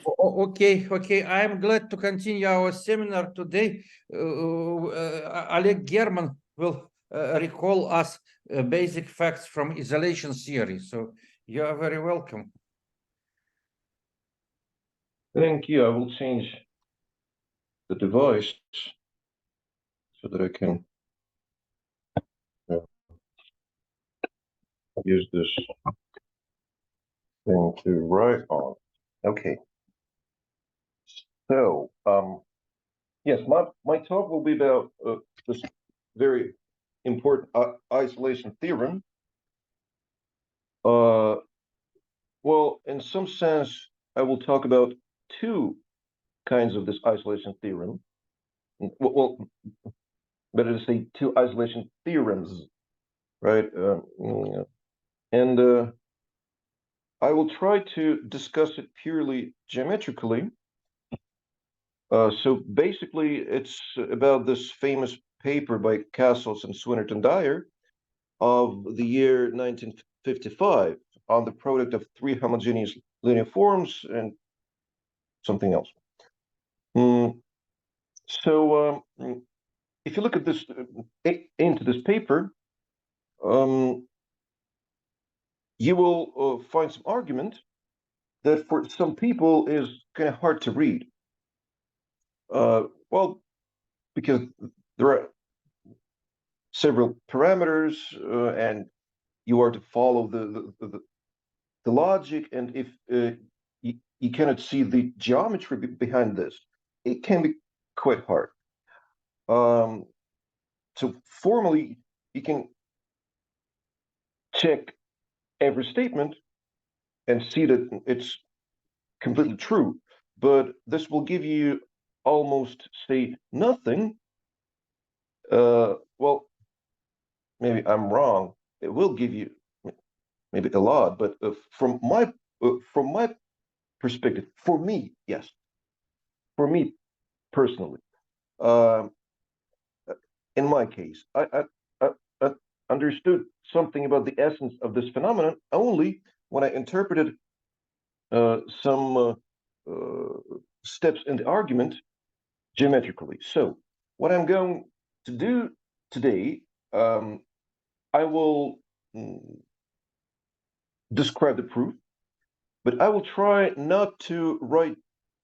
Okay, okay. I'm glad to continue our seminar today. О.Герман will recall us basic facts from isolation theory. So you are very welcome. Thank you. I will change the device so that I can use this thing to write on. Okay. So, yes, my talk will be about this very important isolation theorem. Well, in some sense, I will talk about two kinds of this isolation theorem. Well, better to say two isolation theorems, right? And I will try to discuss it purely geometrically. So basically, it's about this famous paper by Castles and Swinnerton Dyer of the year 1955 on the product of three homogeneous linear forms and something else. So if you look at this into this paper, you will find some argument that for some people is kind of hard to read. Well, because there are several parameters and you are to follow the logic, and if you cannot see the geometry behind this, it can be quite hard. So formally, you can check every statement and see that it's completely true, but this will give you almost say nothing. Well, maybe I'm wrong. It will give you maybe a lot, but from my perspective, for me, yes, for me personally, in my case, I understood something about the essence of this phenomenon only when I interpreted some steps in the argument geometrically. So what I'm going to do today, I will describe the proof, but I will try not to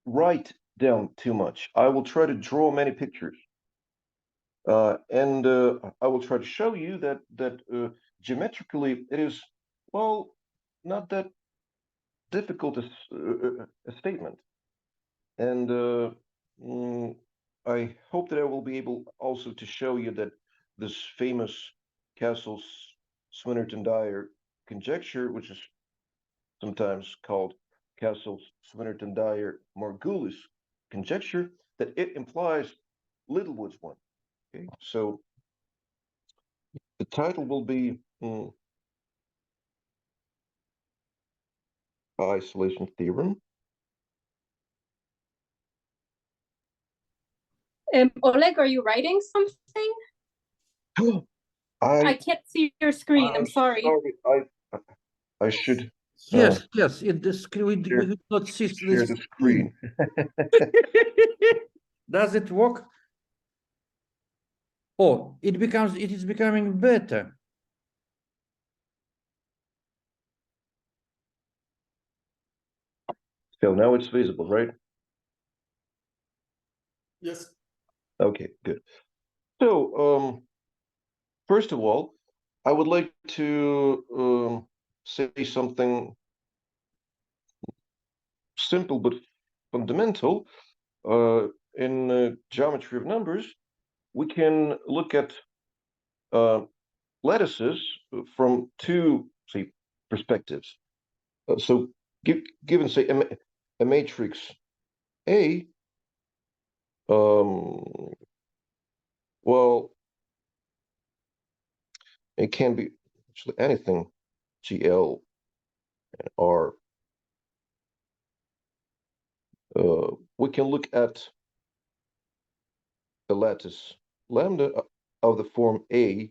write down too much. I will try to draw many pictures. And I will try to show you that geometrically it is, well, not that difficult a statement. And I hope that I will be able also to show you that this famous Castles Swinnerton Dyer conjecture, which is sometimes called Castles Swinnerton Dyer Margulis conjecture, that it implies Littlewood's one. Okay, so the title will be Isolation Theorem. Oleg, are you writing something? I can't see your screen. I'm sorry. I should. Yes, yes. In the screen, we do not see share the screen. Does it work? Oh, it is becoming better. So now it's visible, right? Yes. Okay, good. So, first of all, I would like to say something simple but fundamental. In geometry of numbers, we can look at lattices from two, say, perspectives. So, given, say, a matrix A, well, it can be actually anything, GL and R. We can look at the lattice lambda of the form A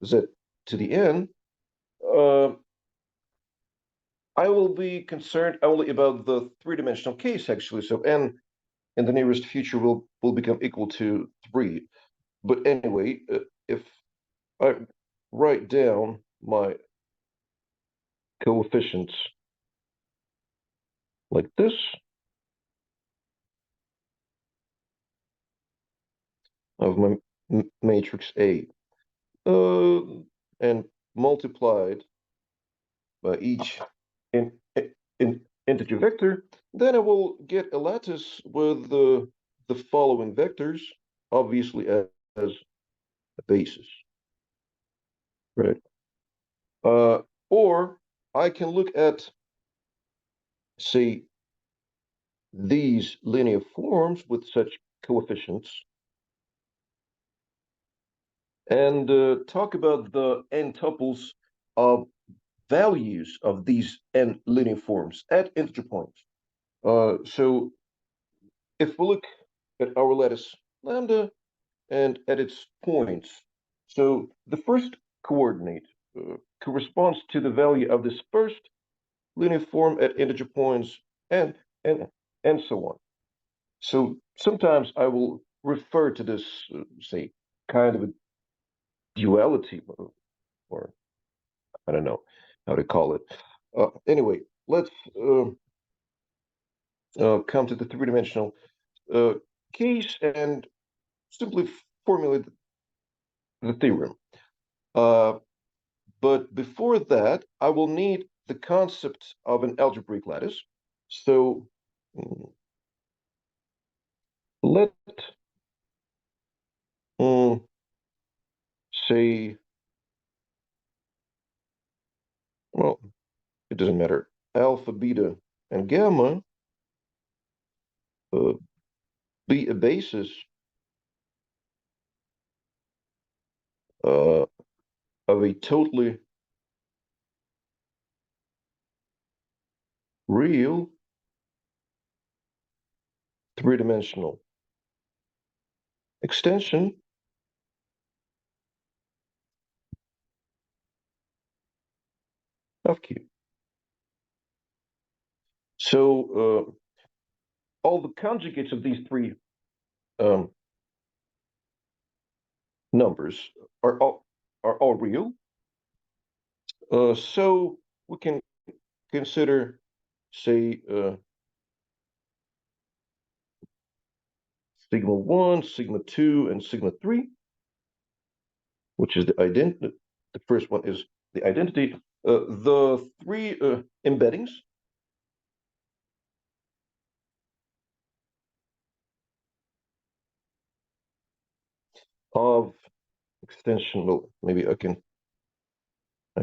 Z to the N. I will be concerned only about the three-dimensional case, actually. So n in the nearest future will become equal to 3. But anyway, if I write down my coefficients like this, of my matrix A, and multiplied by each in integer vector, then I will get a lattice with the following vectors, obviously as a basis, right? Or I can look at, say, these linear forms with such coefficients and talk about the n tuples of values of these n linear forms at integer points. So if we look at our lattice lambda and at its points, so the first coordinate corresponds to the value of this first linear form at integer points and so on. So sometimes I will refer to this, say, kind of a duality, or I don't know how to call it. Anyway, let's come to the three-dimensional case and simply formulate the theorem. But before that, I will need the concept of an algebraic lattice. So let say, well, it doesn't matter, alpha, beta, and gamma be a basis of a totally real three-dimensional extension of Q. So all the conjugates of these three numbers are all real. So we can consider, say, sigma 1, sigma 2, and sigma 3, which is the identity. The first one is the identity. The three embeddings of extension, well, maybe I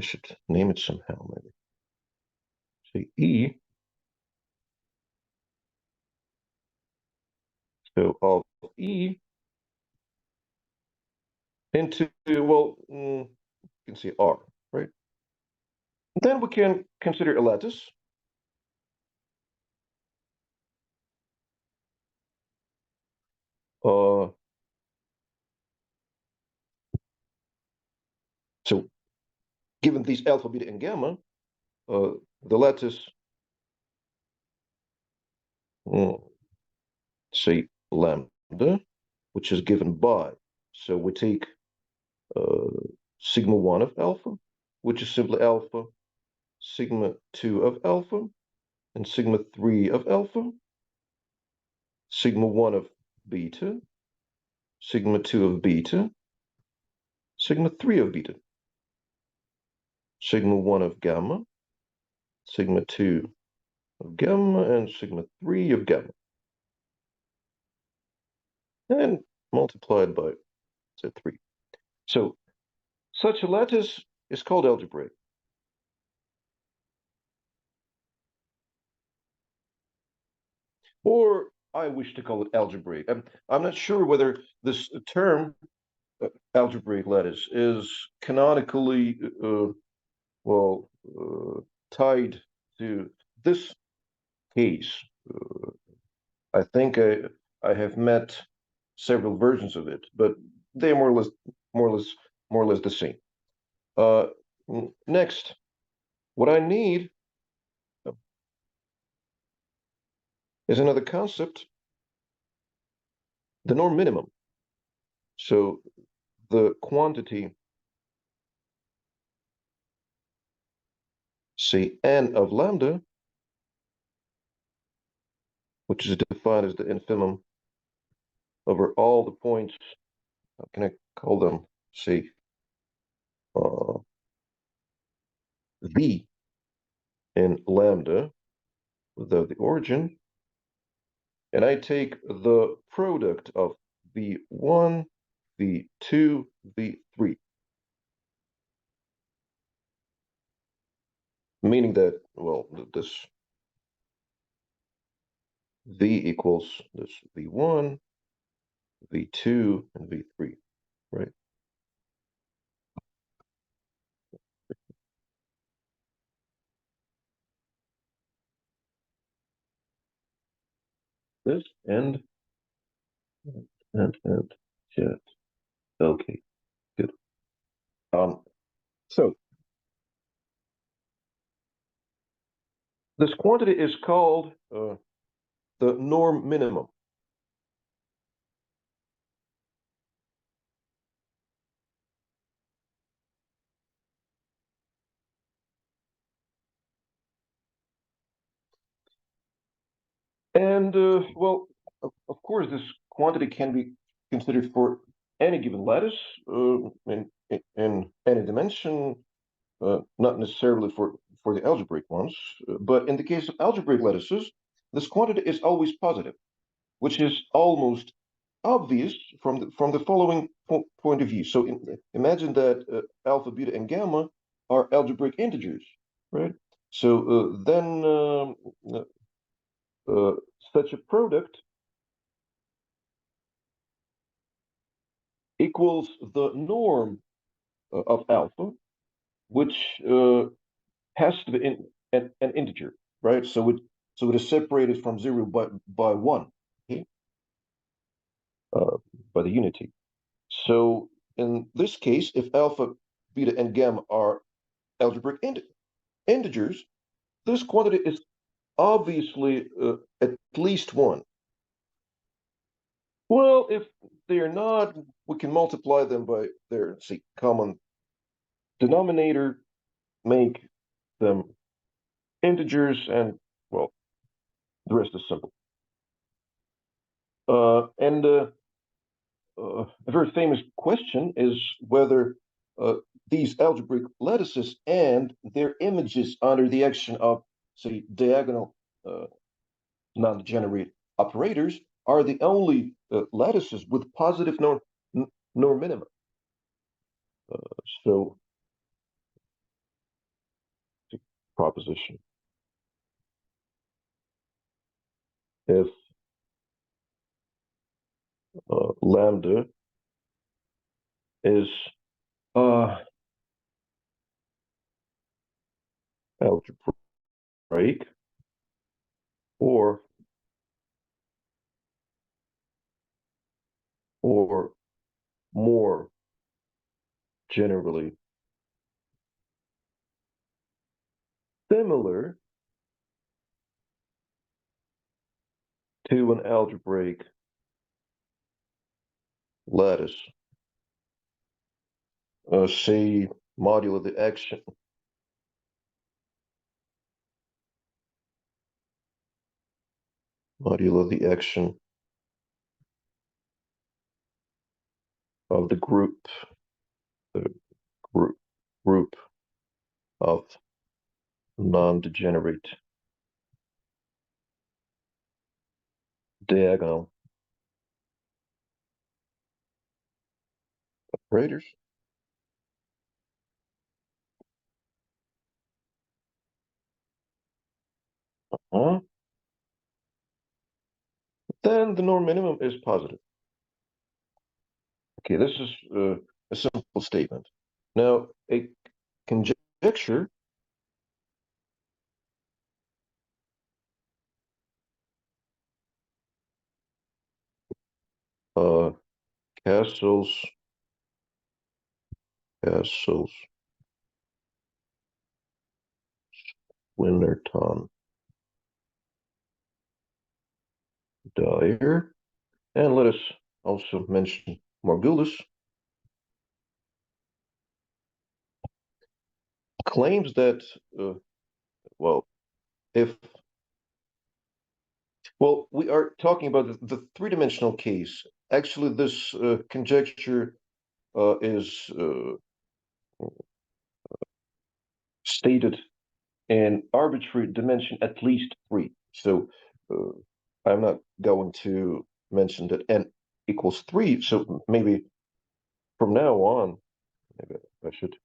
should name it somehow, maybe. Say E. So of E into, well, you can say R, right? Then we can consider a lattice. So given these alpha, beta, and gamma, the lattice, say lambda, which is given by, so we take sigma 1 of alpha, which is simply alpha, sigma 2 of alpha, and sigma 3 of alpha, sigma 1 of beta, sigma 2 of beta, sigma 3 of beta, sigma 1 of gamma, sigma 2 of gamma, and sigma 3 of gamma. And multiplied by, say, 3. So such a lattice is called algebraic. Or I wish to call it algebraic. I'm not sure whether this term, algebraic lattice, is canonically, tied to this case. I think I have met several versions of it, but they're more or less the same. Next, what I need is another concept, the norm minimum. So the quantity, say n of lambda, which is defined as the infimum over all the points, how can I call them, say, v in lambda without the origin, and I take the product of v1, v2, v3, meaning that, well, this v equals this v1, v2, and v3, right? This and yeah. Okay, good. So this quantity is called the norm minimum. And well, of course, this quantity can be considered for any given lattice in any dimension, not necessarily for the algebraic ones, but in the case of algebraic lattices, this quantity is always positive, which is almost obvious from the following point of view. So imagine that alpha, beta, and gamma are algebraic integers, right? So then such a product equals the norm of alpha, which has to be an integer, right? So it is separated from zero by one, okay? By the unity. So in this case, if alpha, beta, and gamma are algebraic integers, this quantity is obviously at least one. Well, if they are not, we can multiply them by their, say, common denominator, make them integers, and, well, the rest is simple. And a very famous question is whether these algebraic lattices and their images under the action of, say, diagonal non-degenerate operators are the only lattices with positive norm minima. So, proposition. If lambda is algebraic or more generally similar to an algebraic lattice, say modulo the action of the group of non-degenerate diagonal operators. Then the norm minimum is positive. Okay, this is a simple statement. Now, a conjecture Castle's Winnerton Dyer, and let us also mention Margulis, claims that, we are talking about the three-dimensional case. Actually, this conjecture is stated in arbitrary dimension at least 3. So I'm not going to mention that n equals 3. So maybe from now on, maybe I should.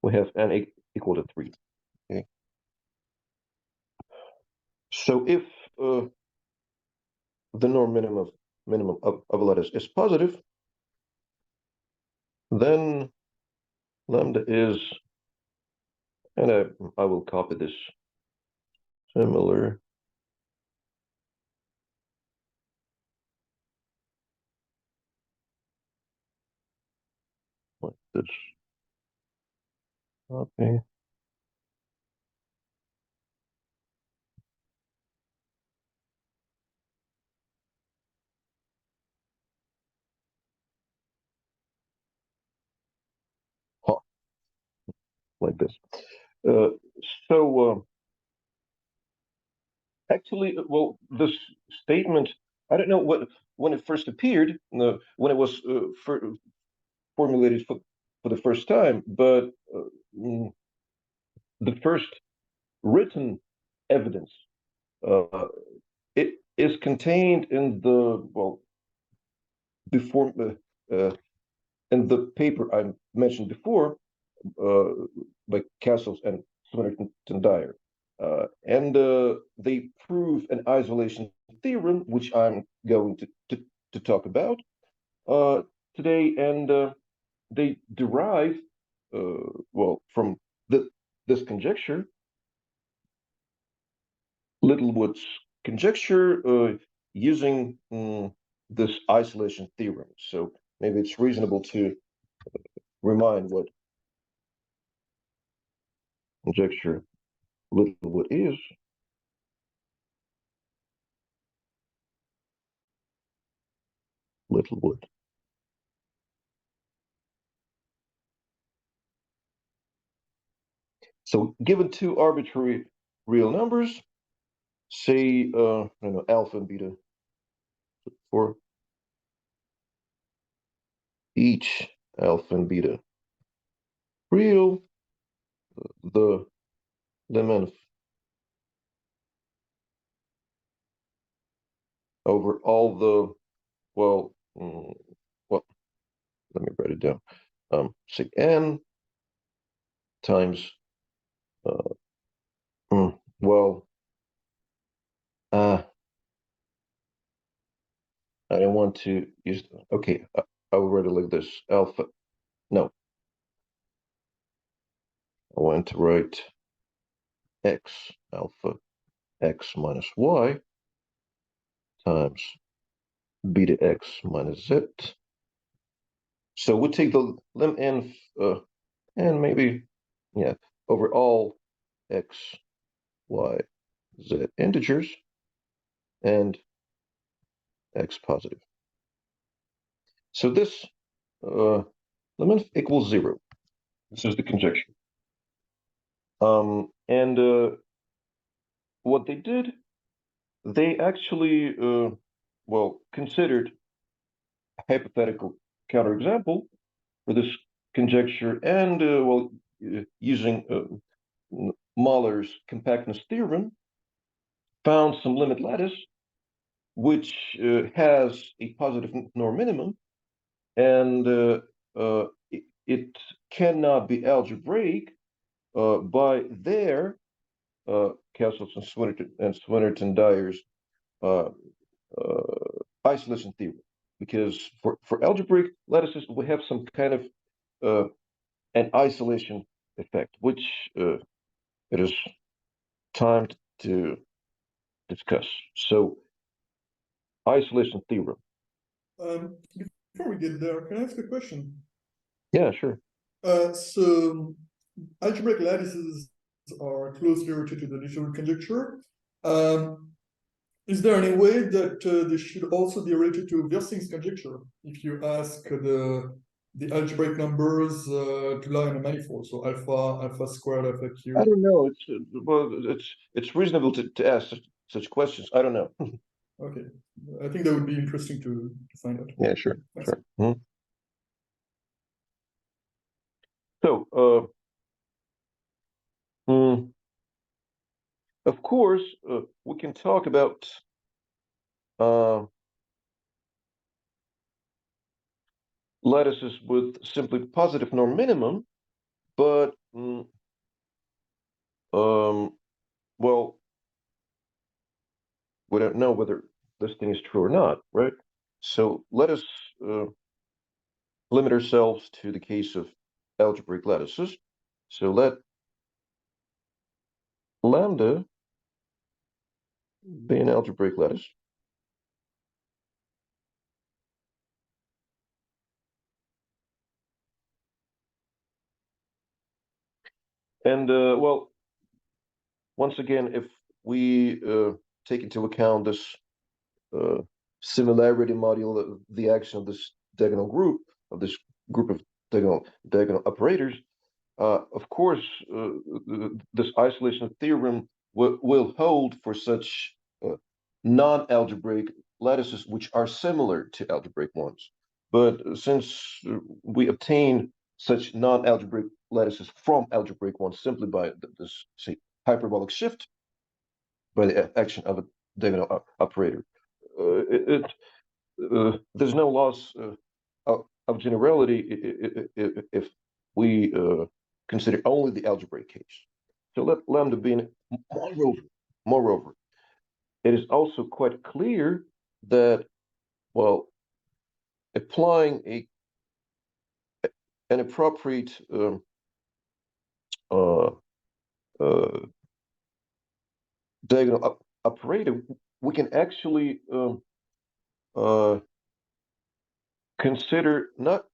We have n equal to 3. Okay. So if the norm minimum of a lattice is positive, then lambda is, and I will copy this, similar like this. Okay. Like this. So actually, this statement, I don't know when it first appeared, when it was formulated for the first time, but the first written evidence, it is contained in the before in the paper I mentioned before, by Castles and Swinnerton Dyer. And they prove an isolation theorem, which I'm going to talk about today. And they derive, from this conjecture, Littlewood's conjecture, using this isolation theorem. So maybe it's reasonable to remind what conjecture Littlewood is. Littlewood. So given two arbitrary real numbers, say, I don't know, alpha and beta, for each alpha and beta real, the lemma over all the, let me write it down. Say n times, I don't want to use, okay, I'll write it like this, alpha, no. I want to write x, alpha, x minus y times beta x minus z. So we take the lim n, and maybe, over all x, y, z integers, and x positive. So this lim n equals 0. This is the conjecture. And what they did, they actually, considered a hypothetical counterexample for this conjecture, and using Mahler's compactness theorem, found some limit lattice which has a positive norm minimum, and it cannot be algebraic by their Castles and Swinnerton Dyer's isolation theorem, because for algebraic lattices we have some kind of an isolation effect, which it is time to discuss. So isolation theorem. Before we get there, can I ask a question? Yeah, sure. So algebraic lattices are closely related to the initial conjecture. Is there any way that they should also be related to Vierling's conjecture? If you ask the algebraic numbers to lie in a manifold, so alpha squared, alpha I cubed. don't know. It's reasonable to ask such questions. I don't know. Okay, I think that would be interesting to find out. Yeah, sure, Thanks. sure. Mhm. So, of course, we can talk about lattices with simply positive norm minimum, but well, we don't know whether this thing is true or not, right? So let us limit ourselves to the case of algebraic lattices. So let lambda be an algebraic lattice. And well, once again, if we take into account this similarity module of the action of this diagonal group, of this group of diagonal operators, of course, this isolation theorem will hold for such non-algebraic lattices which are similar to algebraic ones. But since we obtain such non-algebraic lattices from algebraic ones simply by this, say, hyperbolic shift, by the action of a diagonal operator, there's no loss of generality if we consider only the algebraic case. So let lambda be an moreover, it is also quite clear that, well, applying an appropriate diagonal operator, we can actually consider not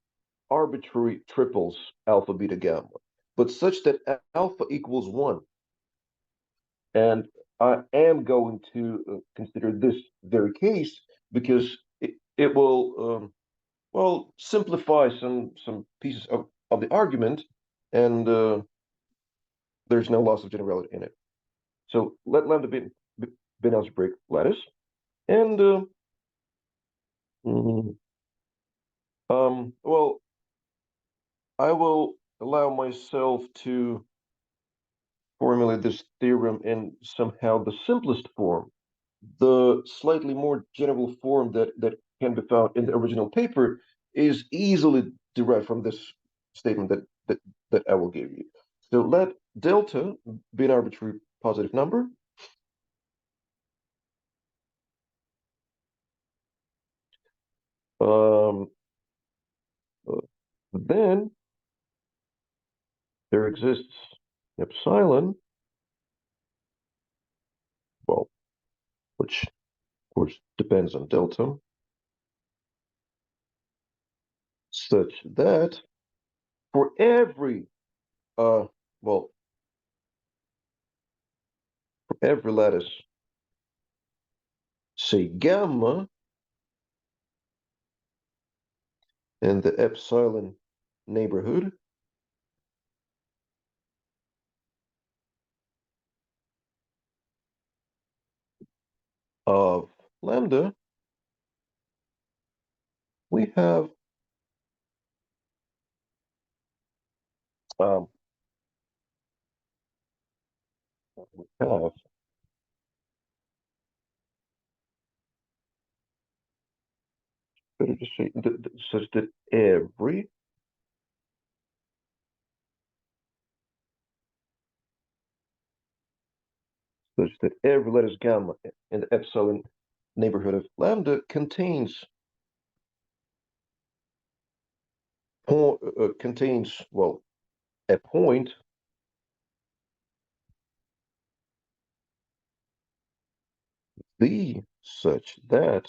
arbitrary triples alpha, beta, gamma, but such that alpha equals 1. And I am going to consider this very case because it will, well, simplify some pieces of the argument, and there's no loss of generality in it. So let lambda be an algebraic lattice, and well, I will allow myself to formulate this theorem in somehow the simplest form. The slightly more general form that can be found in the original paper is easily derived from this statement that I will give you. So let delta be an arbitrary positive number. Then there exists epsilon, well, which of course depends on delta, such that for every well, for every lattice, say gamma, in the epsilon neighborhood, of lambda, we have better to say such that every lattice gamma in the epsilon neighborhood of lambda contains well, a point b such that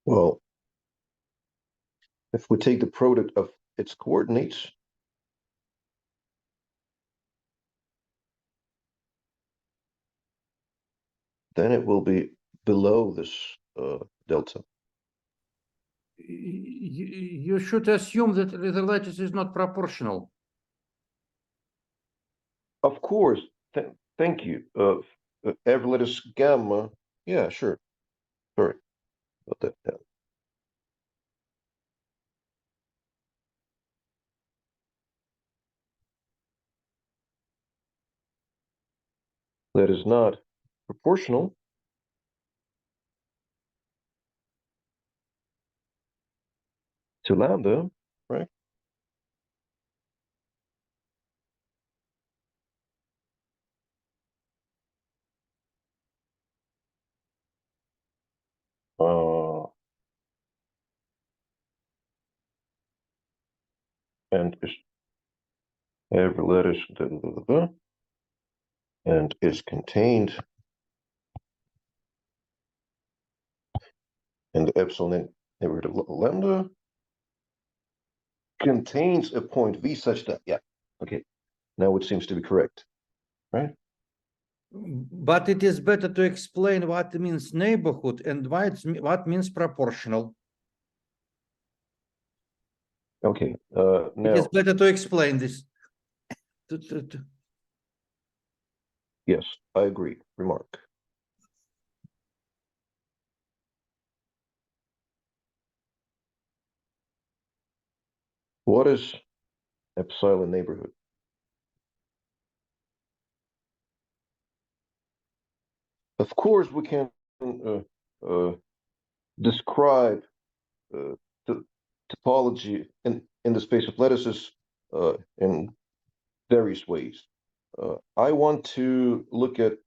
Well, if we take the product of its coordinates, then it will be below this delta. You should assume that the lattice is not proportional. Of course, thank you. Every lattice gamma, yeah, sure. Sorry about that. Yeah. That is not proportional to lambda, right? And is every lattice and is contained in the epsilon neighborhood of lambda contains a point V such that, yeah, okay, now it seems to be correct, right? But it is better to explain what means neighborhood and what means proportional. Okay, It now, is better to explain this. yes, I agree, remark. What is epsilon neighborhood? Of course, we can describe the topology in the space of lattices in various ways. I want to look at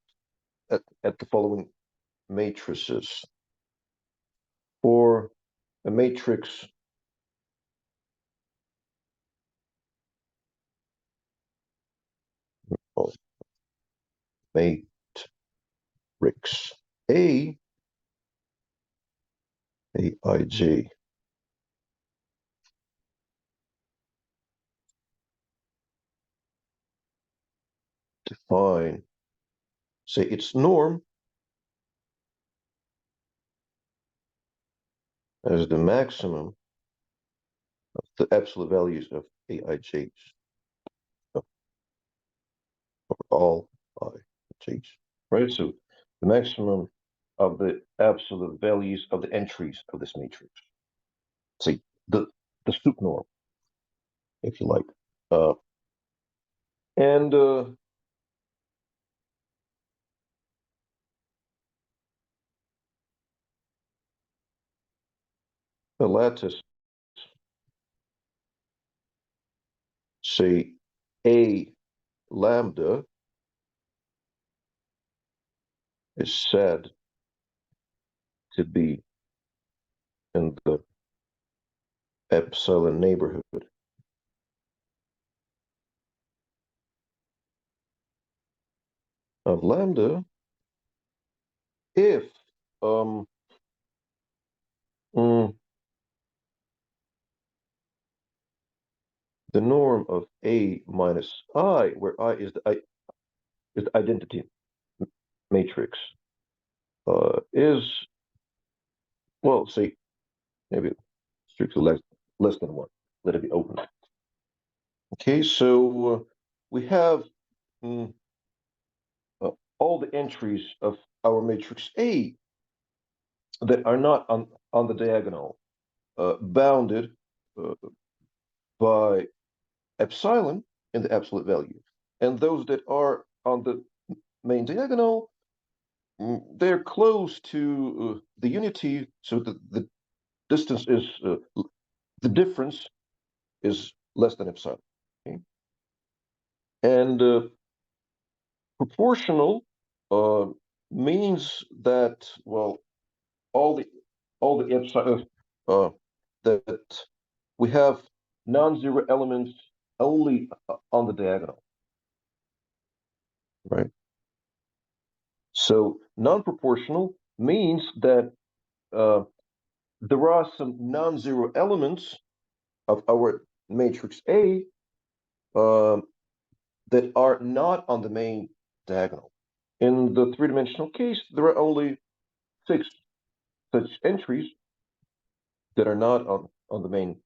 the following matrices. For a matrix of matrix Aij, define, say its norm as the maximum of the absolute values of Aij's, for all Ij's, right? So the maximum of the absolute values of the entries of this matrix. Say the sup norm, if you like. And the lattice, say A lambda, is said to be in the epsilon neighborhood of lambda if the norm of A minus I, where I is the identity matrix, is, well, say maybe strictly less than one. Let it be open. Okay, so we have all the entries of our matrix A that are not on the diagonal bounded by epsilon in the absolute value, and those that are on the main diagonal, they're close to the unity, so the distance is the difference is less than epsilon. Okay? And proportional means that, well, all the epsilon that we have non-zero elements only on the diagonal, right? So non-proportional means that there are some non-zero elements of our matrix A that are not on the main diagonal. In the three-dimensional case, there are only 6 such entries that are not on the main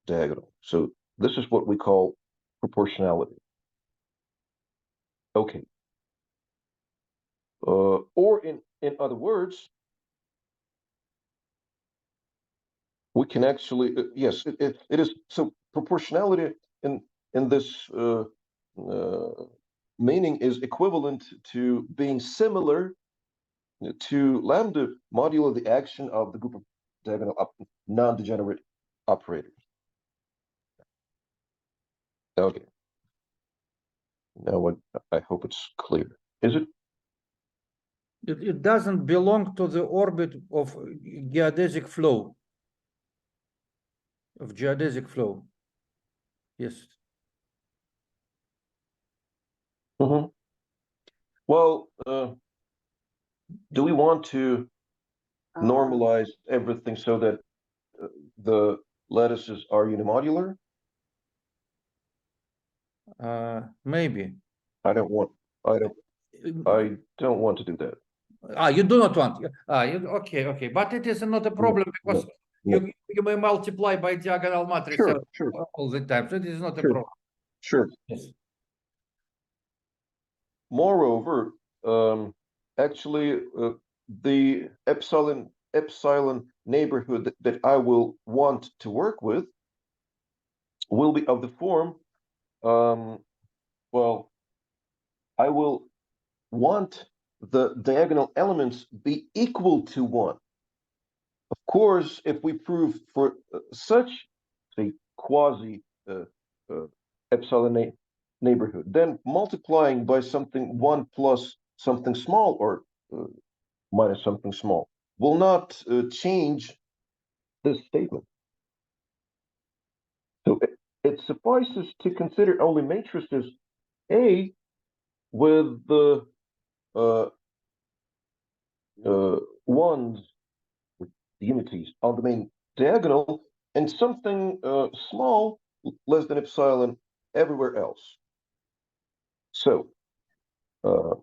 diagonal. So this is what we call proportionality. Okay. Or in other words, we can actually, yes, it is. So proportionality in this meaning is equivalent to being similar to lambda modulo the action of the group of diagonal non-degenerate operators. Okay. Now what I hope it's clear. Is it? It doesn't belong to the orbit of geodesic flow. Of geodesic flow. Yes. Mm-hmm. Well, do we want to normalize everything so that the lattices are unimodular? Maybe. I don't want to do that. You do not want. Okay. But it is not a problem because you may multiply by diagonal matrix all the time. So it is not a problem. Sure. Yes. Moreover, actually, the epsilon neighborhood that I will want to work with will be of the form, well, I will want the diagonal elements be equal to 1. Of course, if we prove for such a quasi epsilon neighborhood, then multiplying by something 1 plus something small or minus something small will not change this statement. So it suffices to consider only matrices A with the ones, with the unities on the main diagonal, and something small, less than epsilon, everywhere else. So the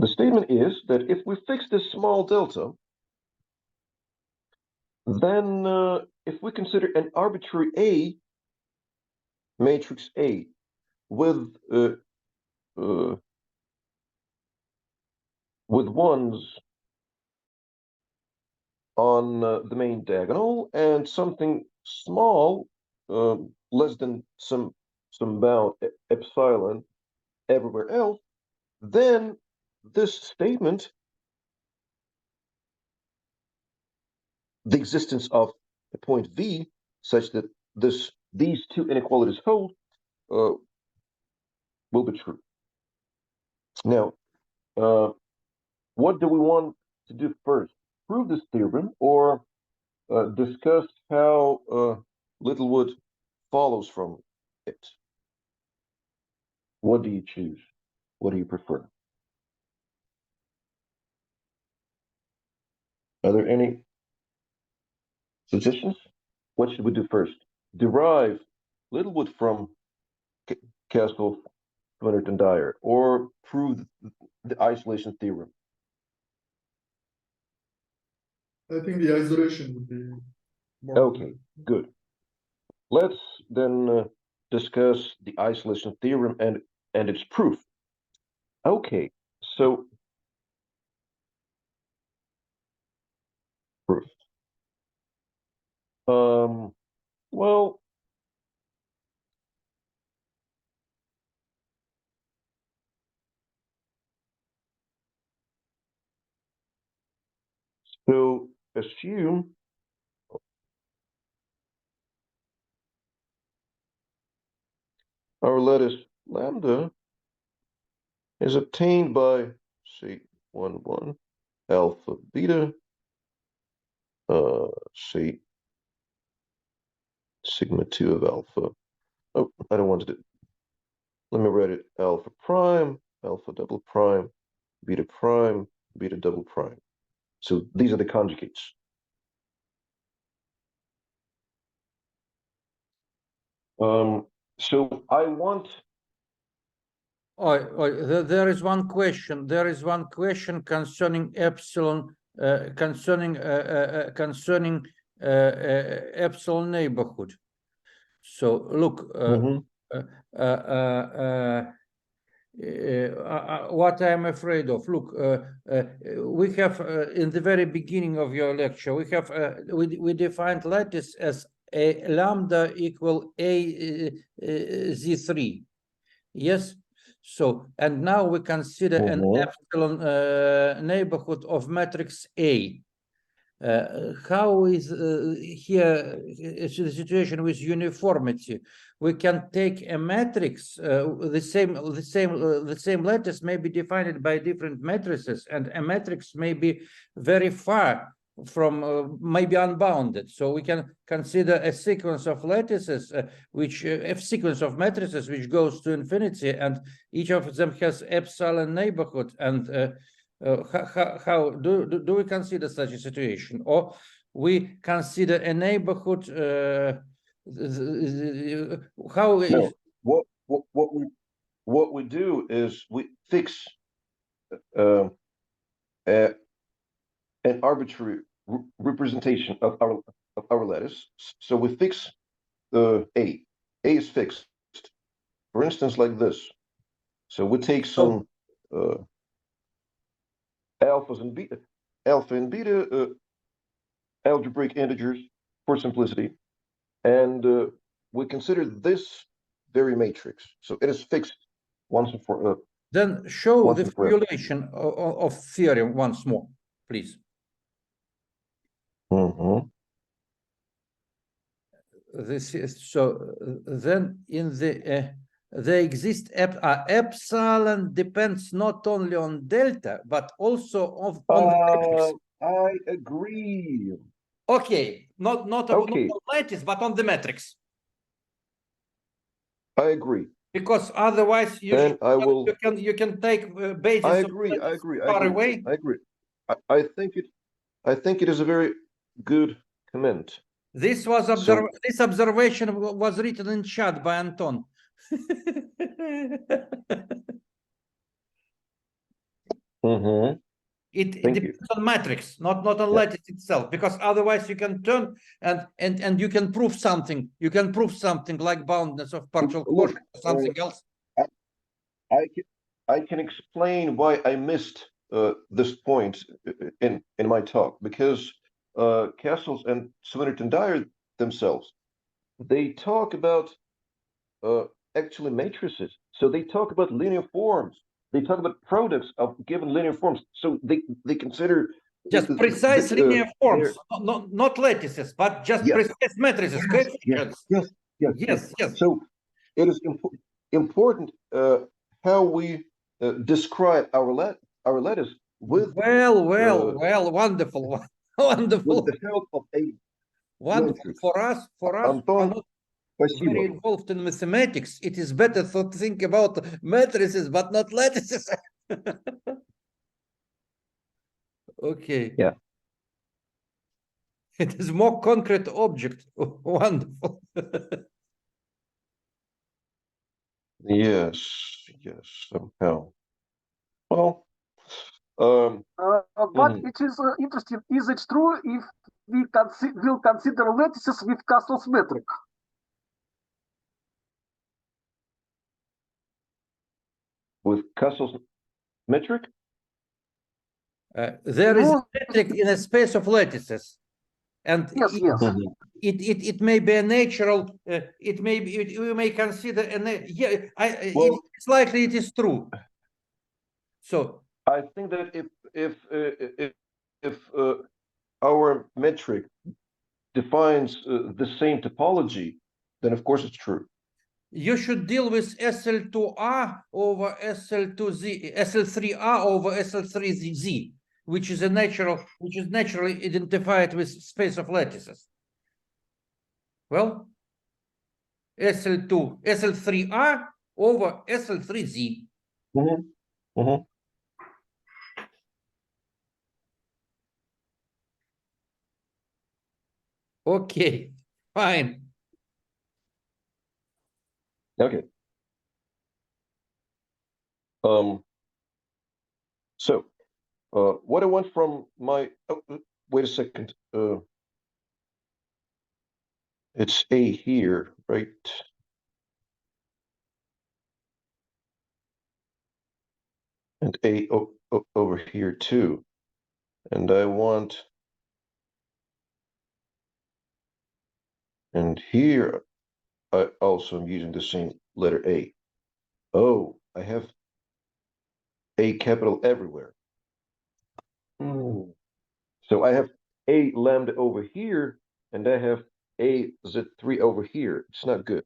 statement is that if we fix this small delta, then if we consider an arbitrary A, matrix A, with ones on the main diagonal and something small, less than some bound epsilon everywhere else, then this statement, the existence of a point V such that these two inequalities hold, will be true. Now, what do we want to do first? Prove this theorem or discuss how Littlewood follows from it? What do you choose? What do you prefer? Are there any suggestions? What should we do first? Derive Littlewood from Castle, Swinnerton, and Dyer, or prove the isolation theorem? I think the isolation would be more. Okay, good. Let's then discuss the isolation theorem and its proof. Okay, so proof. Well, so assume our lattice lambda is obtained by, say, 1, 1, alpha, beta, say, sigma 2 of alpha. Oh, I don't want to do. Let me write it alpha prime, alpha double prime, beta prime, beta double prime. So these are the conjugates. So I want. There is one question. There is one question concerning epsilon, concerning epsilon neighborhood. So look, what I'm afraid of. Look, we have in the very beginning of your lecture, we have we defined lattice as a lambda equal a z3. Yes. So, and now we consider an epsilon neighborhood of matrix A. How is here the situation with uniformity? We can take a matrix, the same lattice may be defined by different matrices, and a matrix may be very far from maybe unbounded. So we can consider a sequence of lattices, which a sequence of matrices which goes to infinity, and each of them has epsilon neighborhood. And how do we consider such a situation, or we consider a neighborhood? How is what we do is we fix an arbitrary representation of our lattice. So we fix the A. A is fixed. For instance, like this. So we take some alpha and beta algebraic integers for simplicity, and we consider this very matrix. So it is fixed once and for then show the formulation of theorem once more, please. This is so. Then in the there exists epsilon depends not only on delta but also on the matrix. I agree. Okay, not on lattice but on the matrix. I agree. Because otherwise you can take basis. I agree. Far away. I agree. I think it is a very good comment. This was this observation was written in chat by Anton. It depends on matrix, not on lattice itself, because otherwise you can turn and you can prove something. You can prove something like boundness of partial quotient or something else. I can explain why I missed this point in my talk, because Castles and Swinnerton-Dyer themselves, they talk about actually matrices. So they talk about linear forms. They talk about products of given linear forms. So they consider just precise linear forms, not lattices, but just precise matrices. Yes. So it is important how we describe our lattice with wonderful. With the help of a wonderful for us Anton, very involved in mathematics. It is better to think about matrices but not lattices. Okay. Yeah. It is more concrete object. Wonderful. Yes, somehow. Well, but it is interesting. Is it true if we will consider lattices with Castle's metric? With Castle's metric? There is a metric in a space of lattices, and it may be a natural. It may be. We may consider it's likely it is true. So I think that if our metric defines the same topology, then of course it's true. You should deal with SL2R over SL2Z, SL3R over SL3Z, which is naturally identified with space of lattices. Well, SL3R over SL3Z. Okay, fine. Okay. So what I want from my wait a second. It's A here, right? And A over here too. And I want, and here I also am using the same letter A. Oh, I have A capital everywhere. So I have A lambda over here, and I have A Z3 over here. It's not good.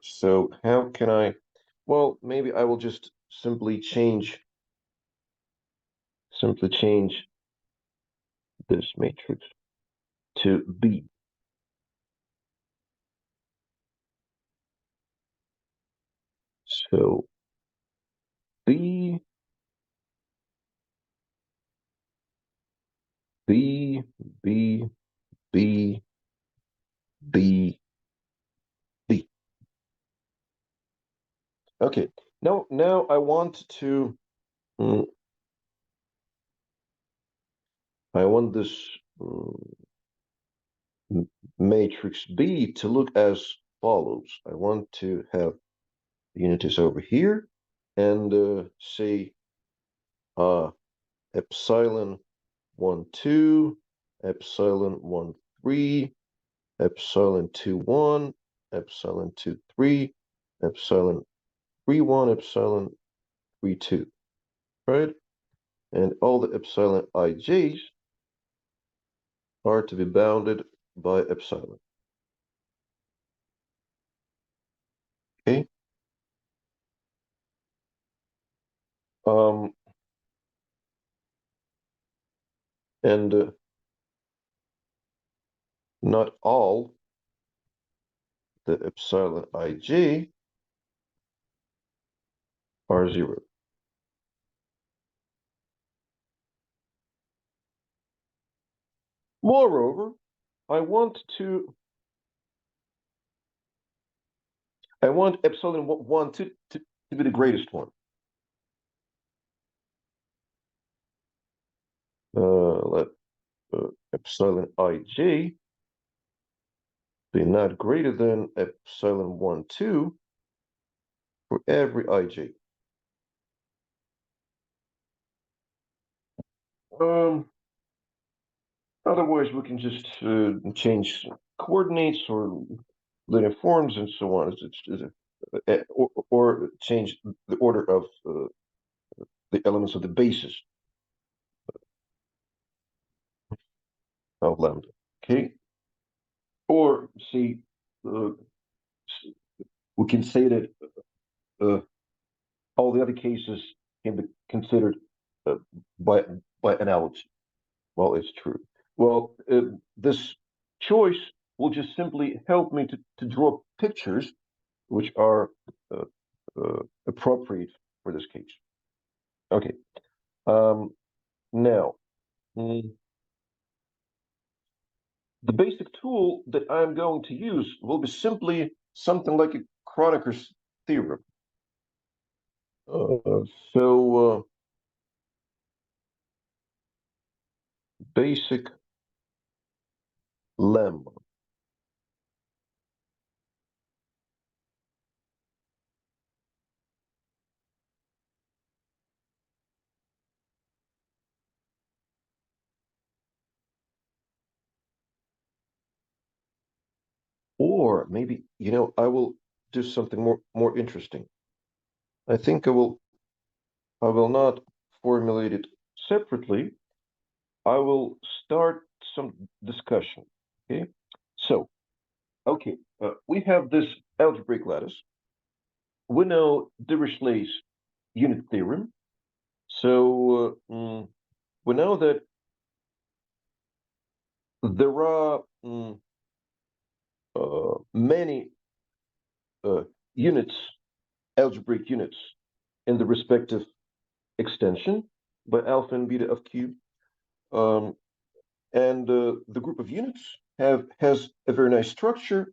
So how can I, well, maybe I will just simply change this matrix to B. So B, B, B, B, B, B. Okay, now I want to, I want this matrix B to look as follows. I want to have the unit is over here, and say epsilon 1, 2, epsilon 1, 3, epsilon 2, 1, epsilon 2, 3, epsilon 3, 1, epsilon 3, 2, right? And all the epsilon ij's are to be bounded by epsilon. Okay. And not all the epsilon ij are 0. Moreover, I want epsilon 1 to be the greatest one. Let epsilon ij be not greater than epsilon 1, 2 for every ij. Otherwise, we can just change coordinates or linear forms and so on, or change the order of the elements of the basis of lambda. Okay, or see, we can say that all the other cases can be considered by analogy. Well, it's true. Well, this choice will just simply help me to draw pictures which are appropriate for this case. Okay. Now, the basic tool that I'm going to use will be simply something like a Kroneker's theorem. So basic lemma. Or maybe, I will do something more interesting. I think I will not formulate it separately. I will start some discussion. Okay. So, okay, we have this algebraic lattice. We know Dirichlet's unit theorem. So we know that there are many units, algebraic units, in the respective extension by alpha and beta of Q. And the group of units has a very nice structure.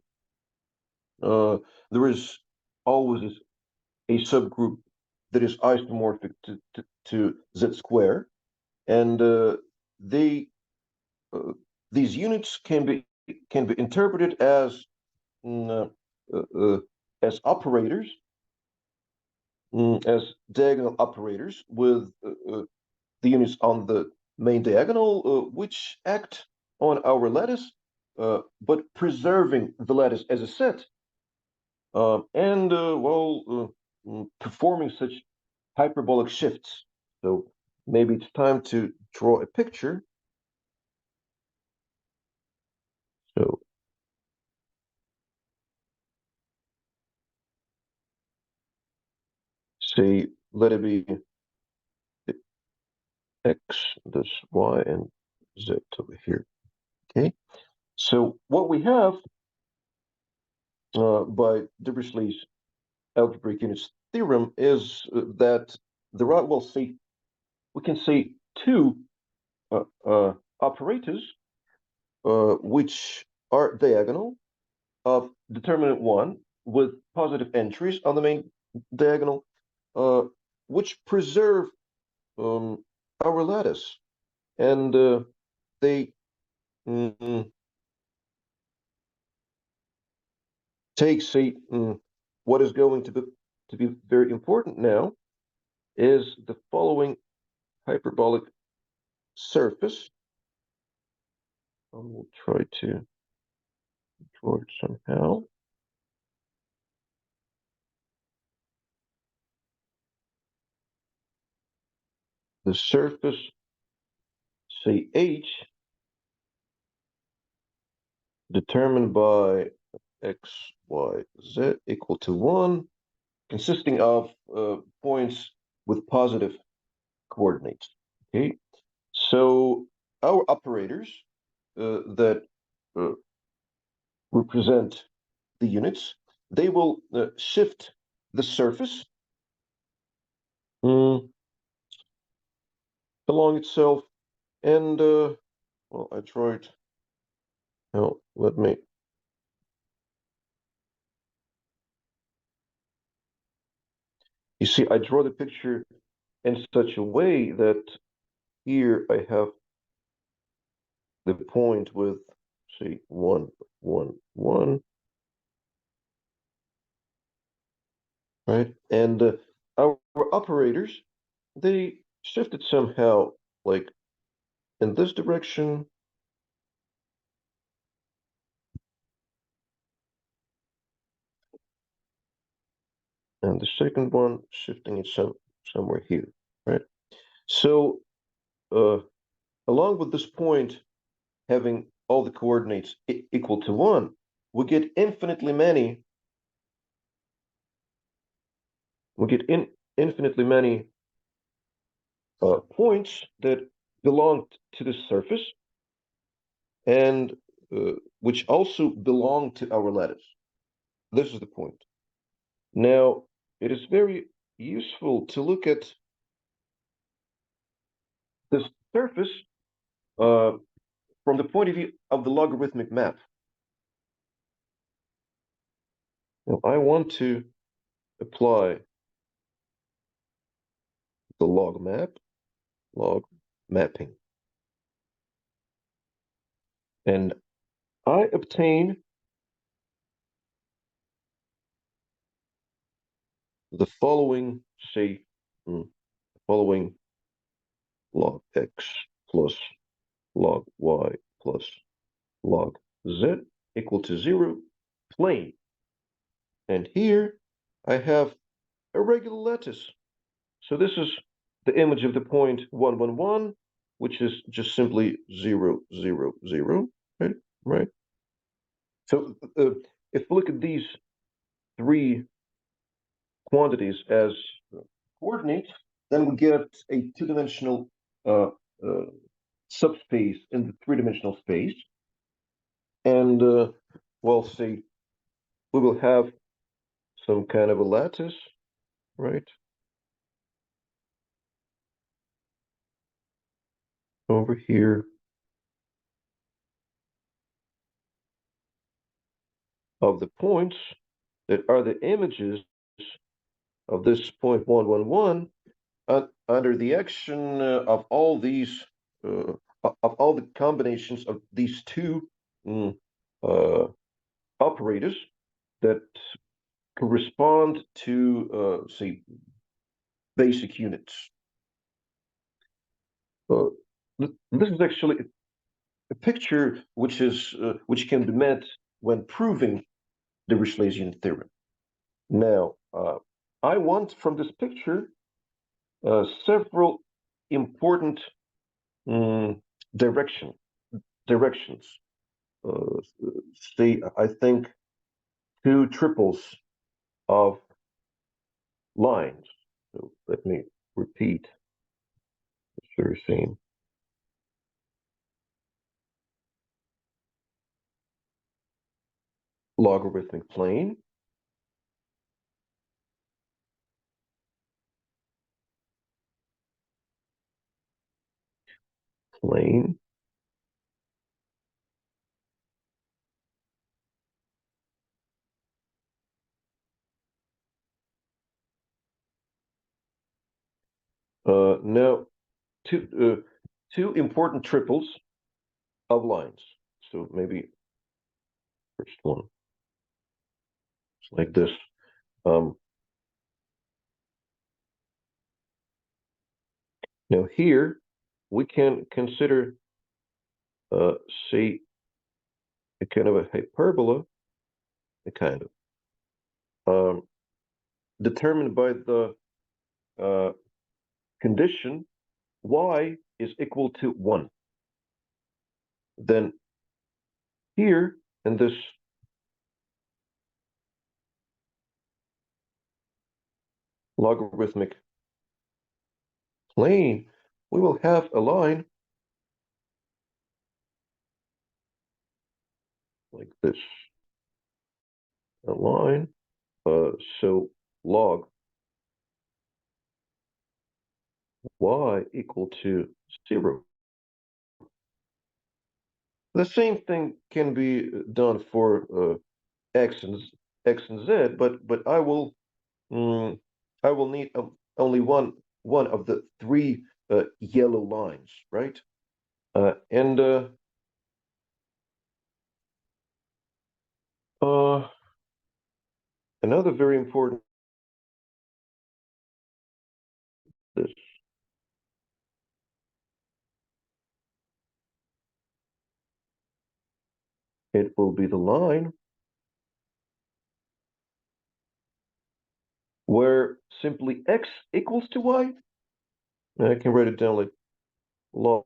There is always a subgroup that is isomorphic to Z square, and these units can be interpreted as operators, as diagonal operators with the units on the main diagonal, which act on our lattice, but preserving the lattice as a set, and performing such hyperbolic shifts. So maybe it's time to draw a picture. So say, let it be X, this Y, and Z over here. Okay. So what we have by Dirichlet's algebraic units theorem is that there are, well, say, we can say two operators which are diagonal of determinant 1 with positive entries on the main diagonal, which preserve our lattice, and they take, say, what is going to be very important now is the following hyperbolic surface. I will try to draw it somehow. The surface, say H, determined by X, Y, Z equal to 1, consisting of points with positive coordinates. Okay, so our operators that represent the units, they will shift the surface along itself, and well, I tried. Now let me. You see, I draw the picture in such a way that here I have the point with, say, 1, 1, 1, right? And our operators, they shifted somehow, like in this direction, and the second one shifting it somewhere here, right? So along with this point having all the coordinates equal to 1, we get infinitely many points that belong to the surface, and which also belong to our lattice. This is the point. Now, it is very useful to look at this surface from the point of view of the logarithmic map. Now, I want to apply the log mapping. And I obtain the following, say, following log x plus log y plus log z equal to 0 plane. And here I have a regular lattice. So this is the image of the point 1, 1, 1, which is just simply 0, 0, 0, right? Right. So if we look at these three quantities as coordinates, then we get a two-dimensional subspace in the three-dimensional space. And well, say we will have some kind of a lattice, right? Over here. of the points that are the images of this point 1, 1, 1 under the action of all these of all the combinations of these two operators that correspond to say basic units. This is actually a picture which can be met when proving the Richelieu theorem. Now, I want from this picture several important directions. Say, I think, two triples of lines. So let me repeat this very same. Logarithmic plane. Plane. Now, two important triples of lines. So maybe first one. It's like this. Now here we can consider, say, a kind of a hyperbola, a kind of, determined by the condition y is equal to 1. Then here in this logarithmic plane, we will have a line like this. A line, so log y equal to 0. The same thing can be done for x and z, but I will need only one of the three yellow lines, right? And another very important this. It will be the line where simply x equals to y. I can write it down like log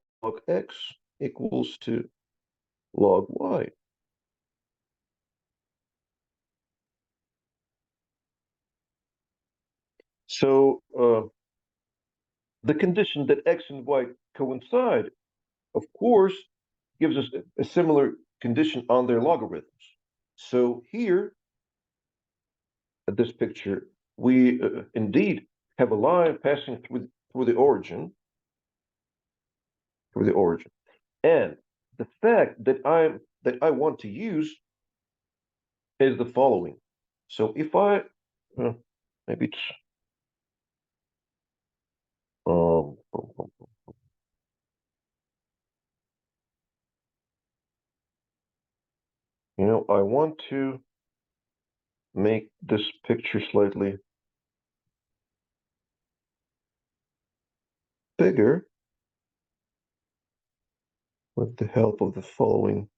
x equals to log y. So the condition that x and y coincide, of course, gives us a similar condition on their logarithms. So here, at this picture, we indeed have a line passing through the origin, and the fact that I want to use is the following. So if I maybe it's I want to make this picture slightly bigger with the help of the following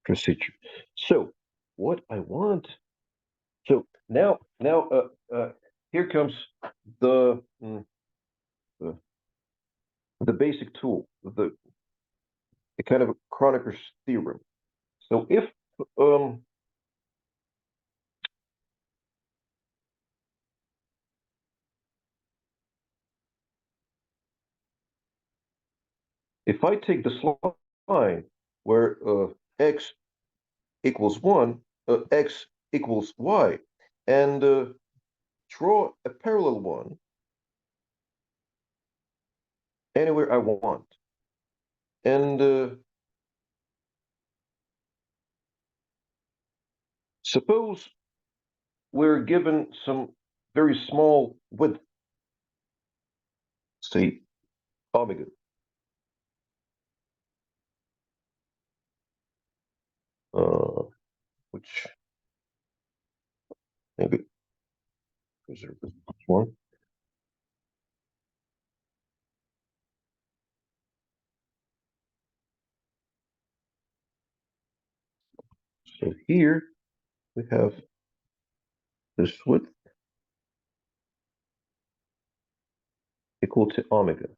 procedure. So what I want, so now here comes the basic tool, the kind of a Kroneker's theorem. So if I take this line where x equals 1, x equals y, and draw a parallel one anywhere I want. And suppose we're given some very small width, say omega. Which maybe preserve this one. So here we have this width equal to omega.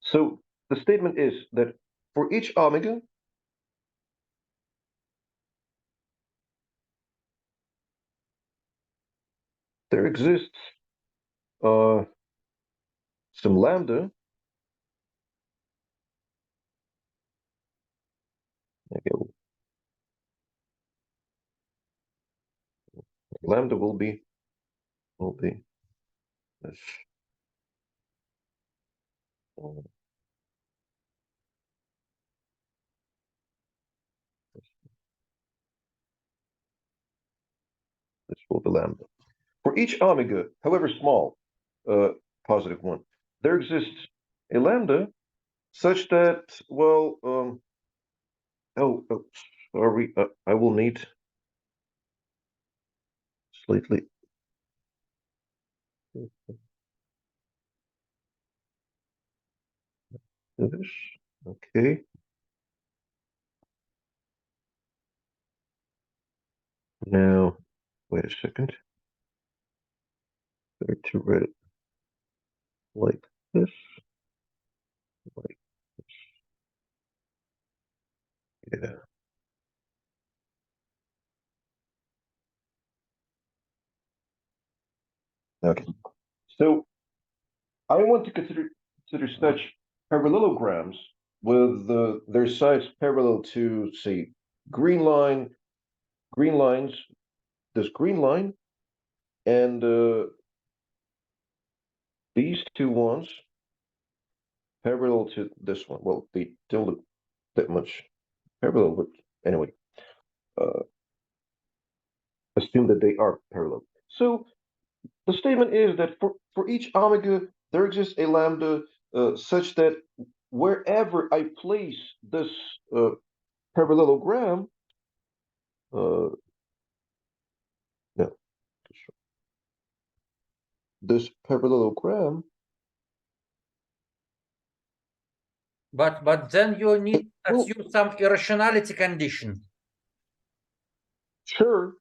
So the statement is that for each omega, there exists some lambda. Okay, lambda will be this. This will be lambda. For each omega, however small, positive one, there exists a lambda such that, well, sorry, I will need slightly. This, okay. Now, wait a second. Better to write it like this, like this. Yeah. Okay. So I want to consider such parallelograms with their sides parallel to, say, green lines, this green line, and these two ones parallel to this one. Well, they don't look that much parallel, but anyway, assume that they are parallel. So the statement is that for each omega, there exists a lambda such that wherever I place this parallelogram, no, this parallelogram. But then you need to assume some irrationality condition. Sure.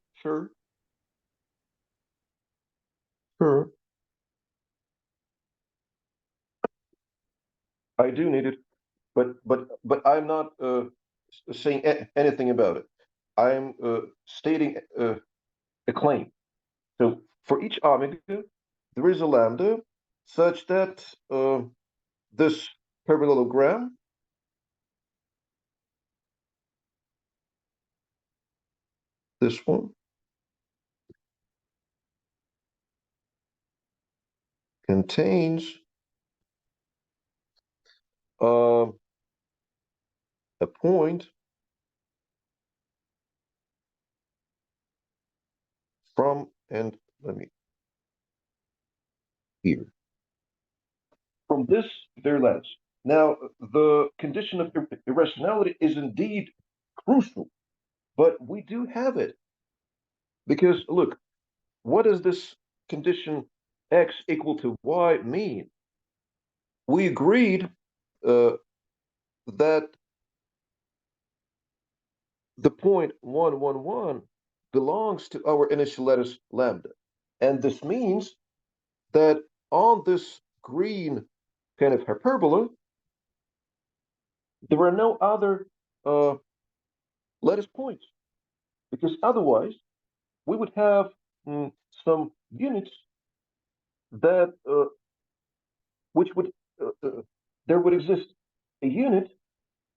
I do need it, but I'm not saying anything about it. I'm stating a claim. So for each omega, there is a lambda such that this parallelogram this one contains a point from, and let me here, from this their lattice. Now the condition of irrationality is indeed crucial, but we do have it because look, what does this condition x equal to y mean? We agreed that the point 1, belongs to our initial lattice lambda. And this means that on this green kind of hyperbola, there are no other lattice points, because otherwise we would have some units that which would there would exist a unit,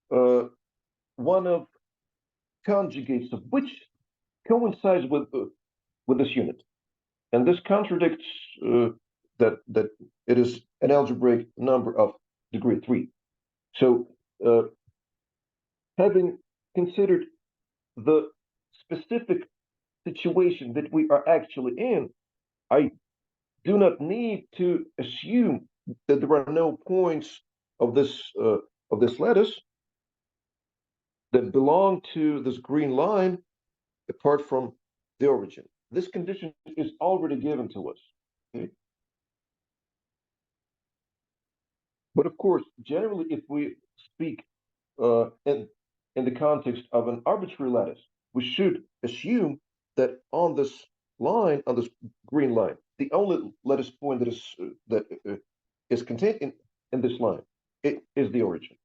one of conjugates of which coincides with this unit, and this contradicts that it is an algebraic number of degree 3. So having considered the specific situation that we are actually in, I do not need to assume that there are no points of this lattice that belong to this green line apart from the origin. This condition is already given to us. Okay? But of course, generally, if we speak in the context of an arbitrary lattice, we should assume that on this line, on this green line, the only lattice point that is contained in this line, it is the origin.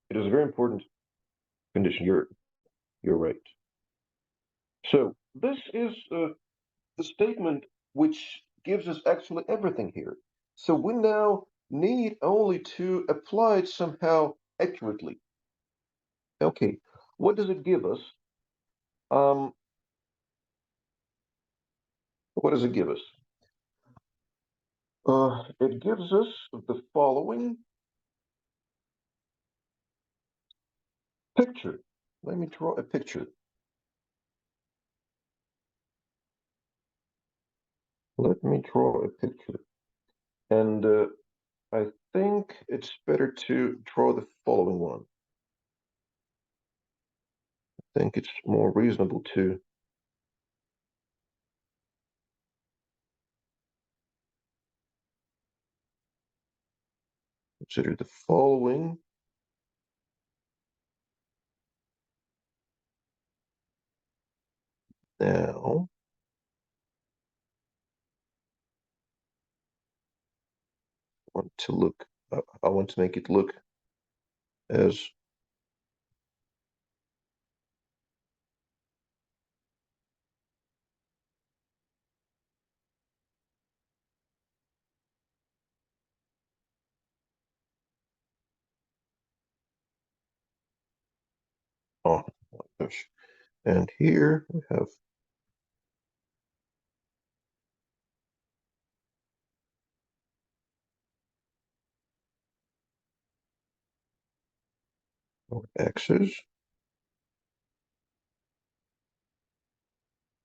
It is a very important condition. You're right. So this is the statement which gives us actually everything here. So we now need only to apply it somehow accurately. Okay, what does it give us? What does it give us? It gives us the following picture. Let me draw a picture. Let me draw a picture. And I think it's better to draw the following one. I think it's more reasonable to consider the following. Now, I want to make it look as oh my gosh. And here we have our x's.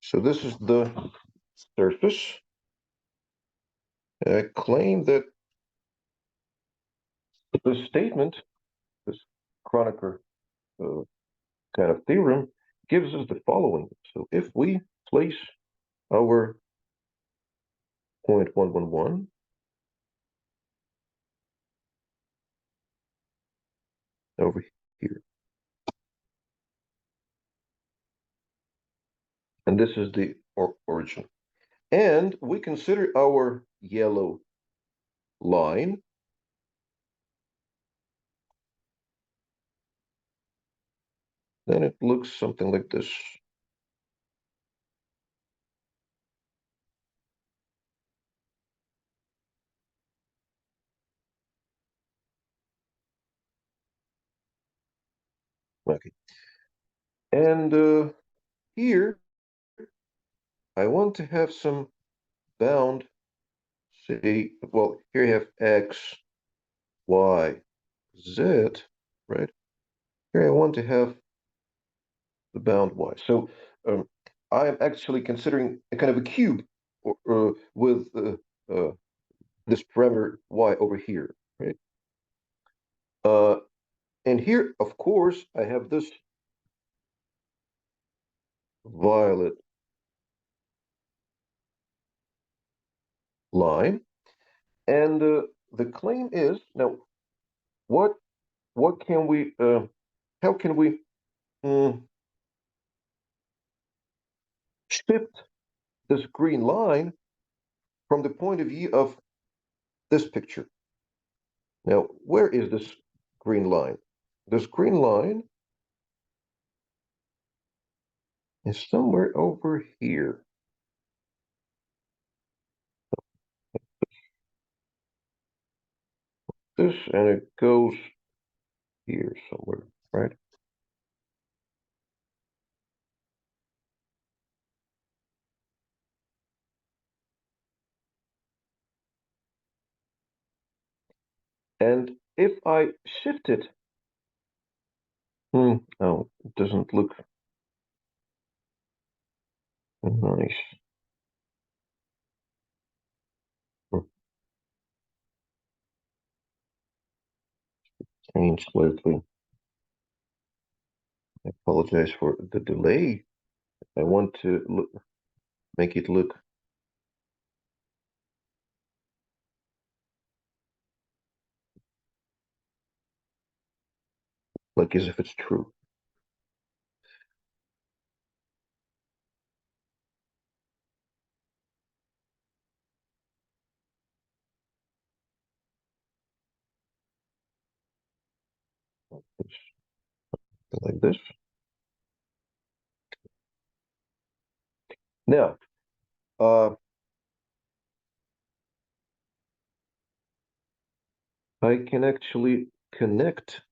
So this is the surface. I claim that this statement, this Kronecker kind of theorem, gives us the following. So if we place our 0.111 over here, and this is the origin, and we consider our yellow line, then it looks something like this. Okay. And here, I want to have some bound, say, well, here you have x, y, z, right? Here I want to have the bound y. So I am actually considering a kind of a cube with this parameter y over here, right? And here, of course, I have this violet line, and the claim is now what can we how can we shift this green line from the point of view of this picture? Now, where is this green line? This green line is somewhere over here. This, and it goes here somewhere, right? And if I shift it, oh, it doesn't look nice. Change slightly. I apologize for the delay. I want to make it look like as if it's true. Like this. Now, I can actually connect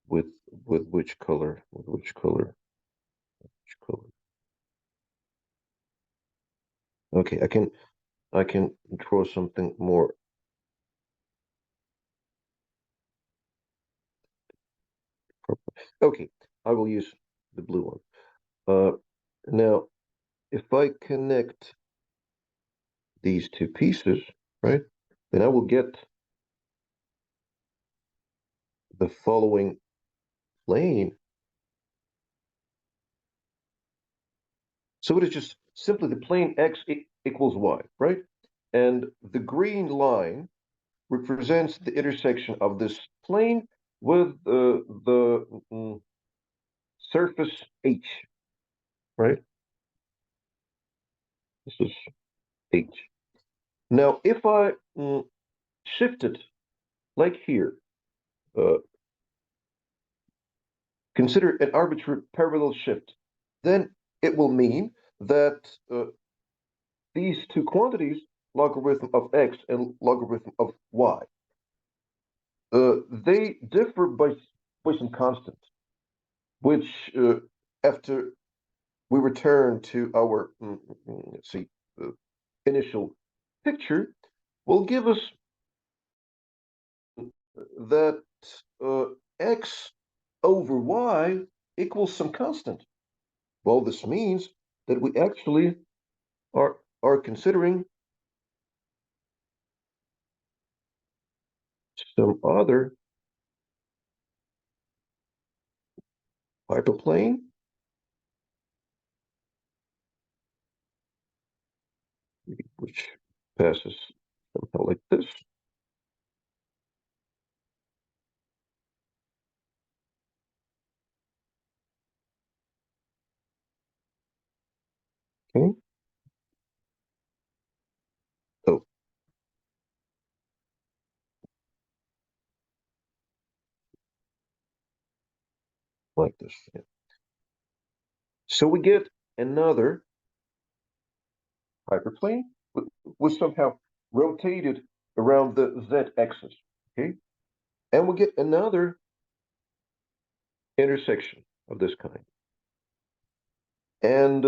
with which color, with which color, which color. Okay, I can draw something more. Purple. Okay, I will use the blue one. Now, if I connect these two pieces, right, then I will get the following plane. So it is just simply the plane x equals y, right? And the green line represents the intersection of this plane with the surface H, right? This is H. Now, if I shift it like here, consider an arbitrary parallel shift, then it will mean that these two quantities, logarithm of x and logarithm of y, they differ by some constant, which after we return to our, let's see, initial picture, will give us that x over y equals some constant. Well, this means that we actually are considering some other hyperplane which passes somehow like this. Okay. Oh. Like this. Yeah. So we get another hyperplane was somehow rotated around the z-axis. Okay. And we get another intersection of this kind. And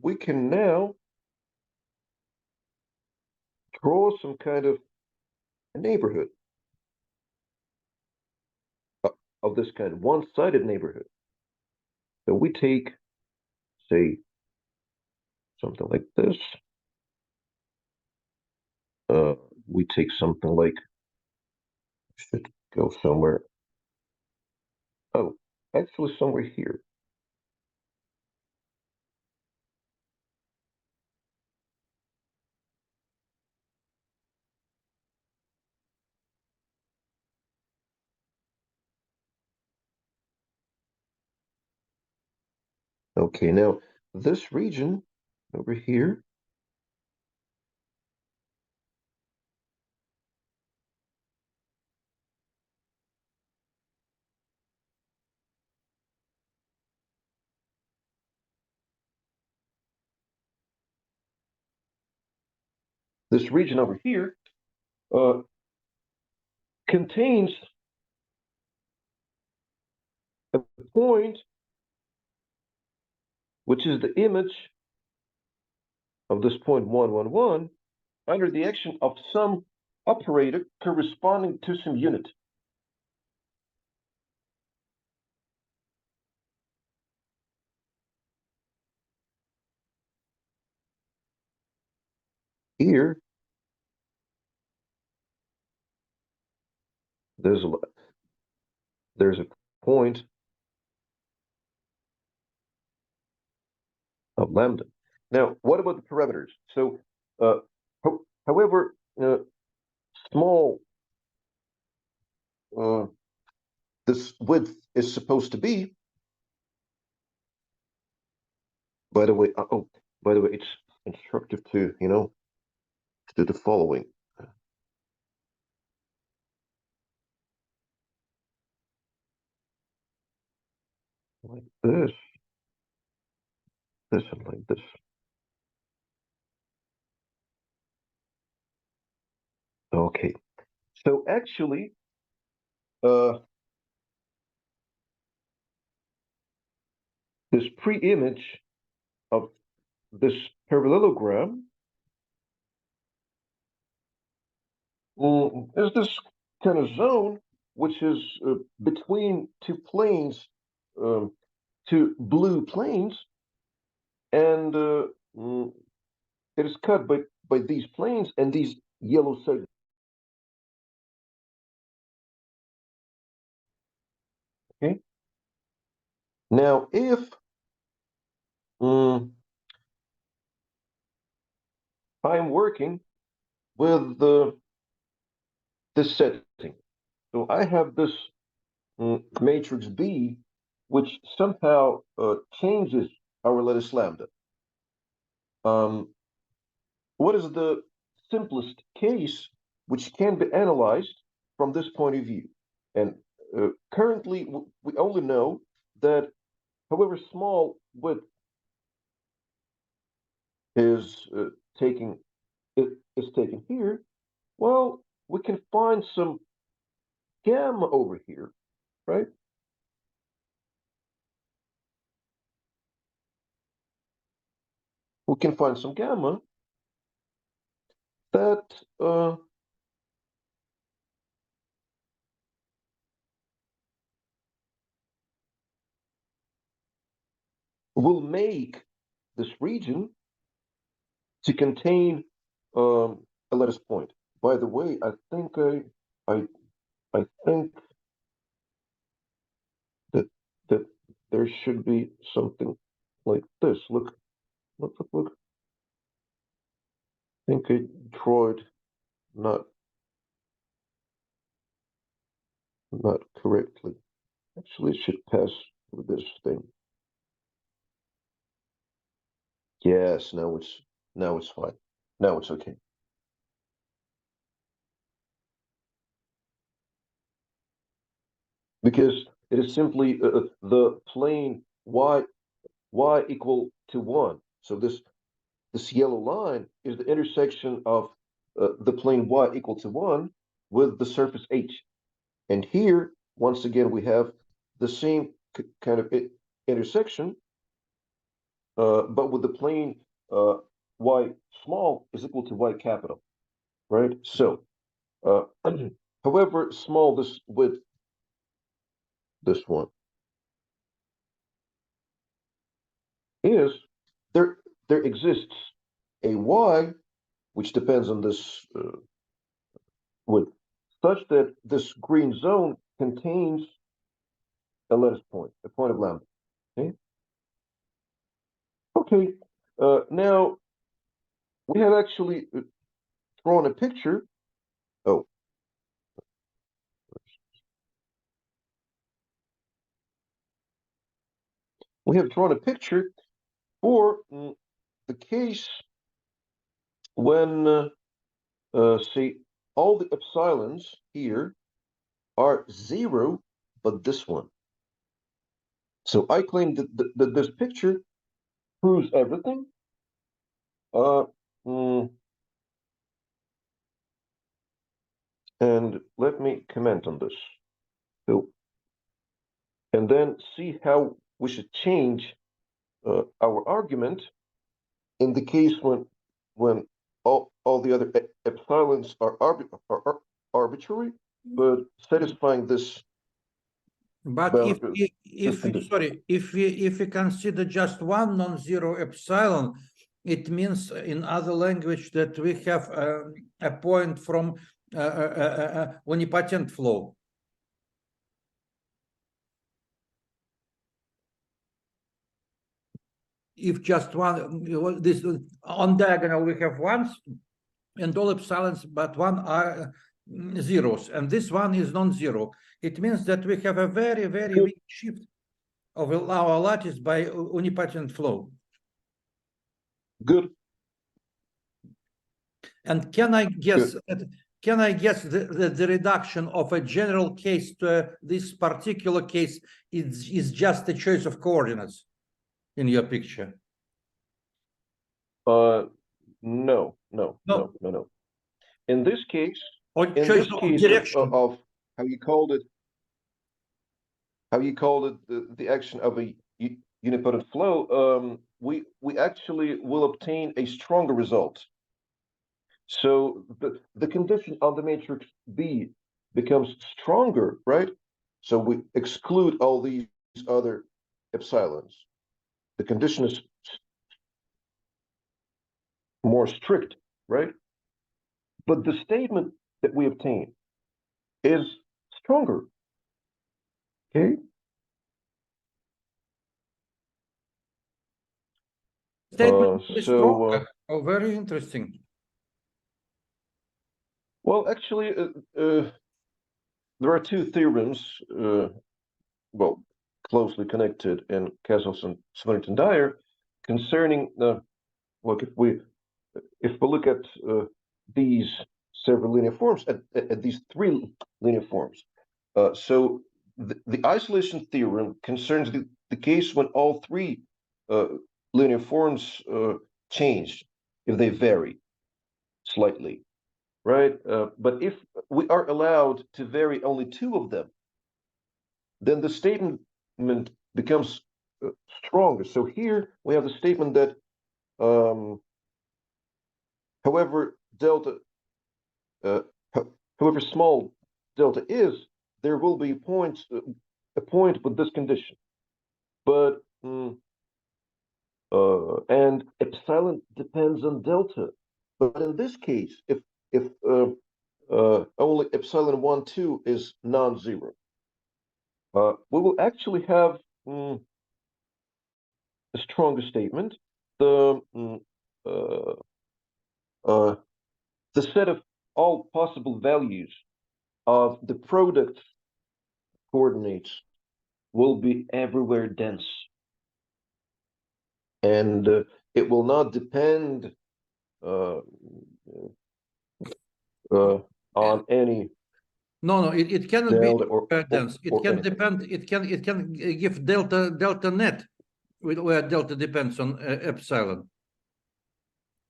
we can now draw some kind of neighborhood of this kind, one-sided neighborhood. So we take, say, something like this. We take something like, should go somewhere. Oh, actually somewhere here. Okay, now this region over here, this region over here contains a point which is the image of this point 1, 1, 1, under the action of some operator corresponding to some unit. Here, there's a point of lambda. Now, what about the parameters? So, however small this width is supposed to be, by the way, it's instructive to, do the following. Like this, and like this. Okay, so actually, this pre-image of this parallelogram is this kind of zone which is between two planes, two blue planes, and it is cut by these planes and these yellow segments. Okay. Now, if I'm working with this setting, so I have this matrix B, which somehow changes our lattice lambda. What is the simplest case which can be analyzed from this point of view? And currently, we only know that however small width is taken here, well, we can find some gamma over here, right? We can find some gamma that will make this region to contain a lattice point. By the way, I think that there should be something like this. Look. I think I drew it not correctly. Actually, it should pass through this thing. Yes, now it's fine. Now it's okay. Because it is simply the plane y equal to 1. So this yellow line is the intersection of the plane y equal to 1 with the surface h. And here, once again, we have the same kind of intersection, but with the plane y small is equal to y capital, right? So, however small this width, this one is, there exists a y which depends on this width, such that this green zone contains a lattice point, a point of lambda. Okay. Okay. Now we have actually drawn a picture. Oh. We have drawn a picture for the case when, say, all the epsilons here are 0, but this one. So I claim that this picture proves everything. And let me comment on this. So, and then see how we should change our argument in the case when all the the other epsilons are arbitrary, but satisfying this. But if we consider just one non-zero epsilon, it means in other language that we have a point from omnipotent flow. If just one, this on diagonal we have ones and all epsilons, but one are zeros, and this one is non-zero. It means that we have a very, very weak shift of our lattice by omnipotent flow. Good. And can I guess? Can I guess the reduction of a general case to this particular case is just a choice of coordinates in your picture? No. In this case, of how you called it, the action of a unipotent flow, we actually will obtain a stronger result. So the condition on the matrix B becomes stronger, right? So we exclude all these other epsilons. The condition is more strict, right? But the statement that we obtain is stronger. Okay. Statement is stronger. Oh, very interesting. Well, actually, there are two theorems, well, closely connected in Castles and Swinnerton-Dyer concerning look, if we look at these several linear forms, at these three linear forms, so the isolation theorem concerns the case when all three linear forms change, if they vary slightly, right? But if we are allowed to vary only two of them, then the statement becomes stronger. So here we have the statement that however small delta is, there will be a point with this condition. But and epsilon depends on delta. But in this case, if only epsilon 1, 2 is non-zero, we will actually have a stronger statement. The set of all possible values of the product coordinates will be everywhere dense, and it will not depend on any. No, it cannot be dense. It can depend. It can give delta net, where delta depends on epsilon.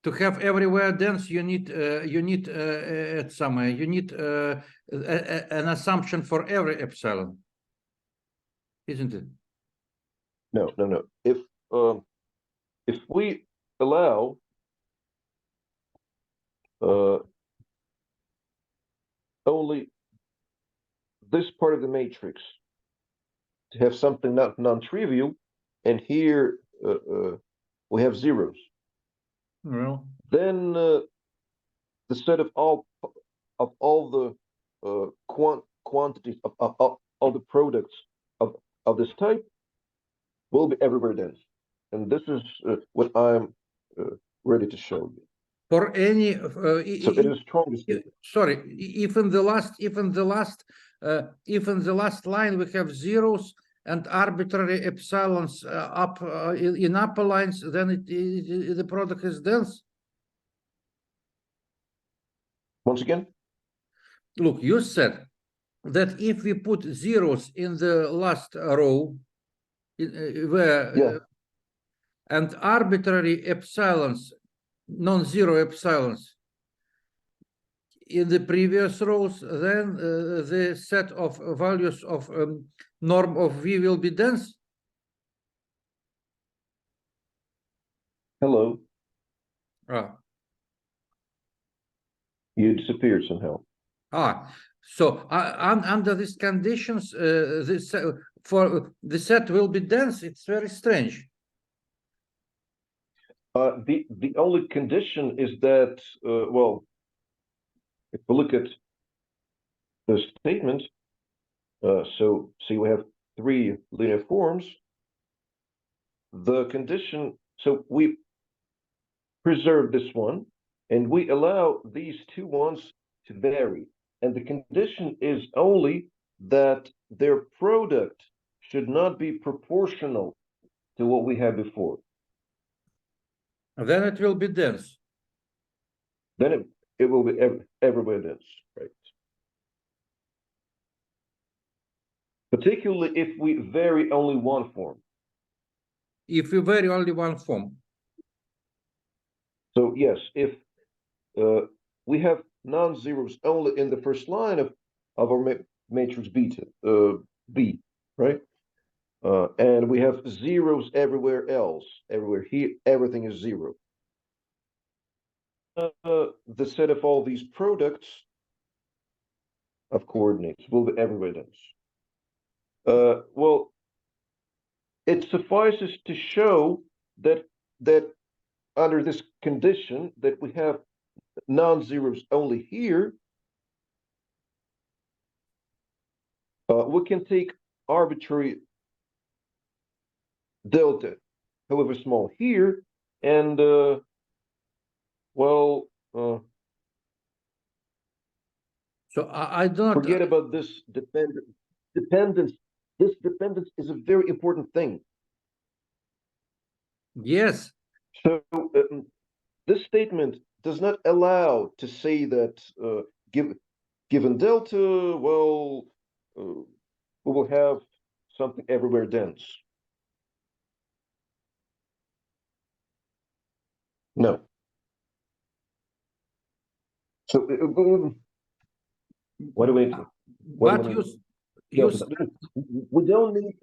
To have everywhere dense, you need at somewhere. You need an assumption for every epsilon, isn't it? No. If we allow only this part of the matrix to have something not non-trivial, and here we have zeros. Well, then the set of all the quantities of all the products of this type will be everywhere dense, and this is what I'm ready to show you. For any, so it is strongest. Sorry, if in the last line we have zeros and arbitrary epsilons up in upper lines, then the product is dense. Once again, look, you said that if we put zeros in the last row, where and arbitrary epsilons, non-zero epsilons in the previous rows, then the set of values of norm of V will be dense. Hello. You disappeared somehow. So under these conditions, this for the set will be dense. It's very strange. The only condition is that well, if we look at the statement, so see we have three linear forms. The condition, so we preserve this one, and we allow these two ones to vary. And the condition is only that their product should not be proportional to what we had before. Then it will be dense. Then it will be everywhere dense, right? Particularly if we vary only one form. If we vary only one form. So yes, if we have non-zeros only in the first line of our matrix beta, B, right? And we have zeros everywhere else. Everywhere here, everything is zero. The set of all these products of coordinates will be everywhere dense. Well, it suffices to show that under this condition that we have non-zeros only here, we can take arbitrary delta, however small here, and well, so I don't forget about this dependence. This dependence is a very important thing. Yes. So this statement does not allow to say that given delta, well, we will have something everywhere dense. No. So what do we? We don't need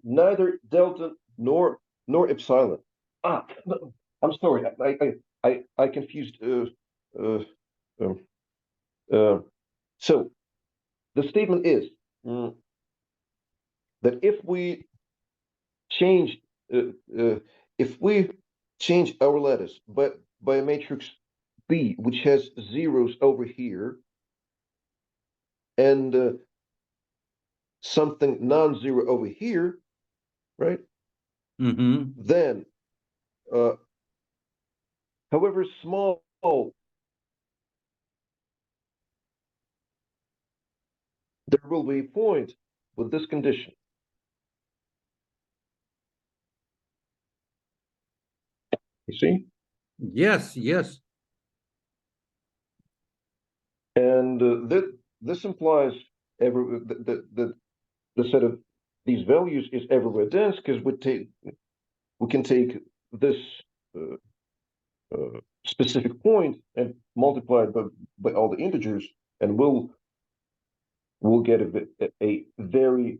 neither delta nor epsilon. I'm sorry, I confused. So the statement is that if we change our lattice by a matrix B, which has zeros over here, and something non-zero over here, right? Then, however small there will be a point with this condition. You see? Yes, yes. And this implies the set of these values is everywhere dense, because we can take this specific point and multiply it by all the integers, and we'll get a very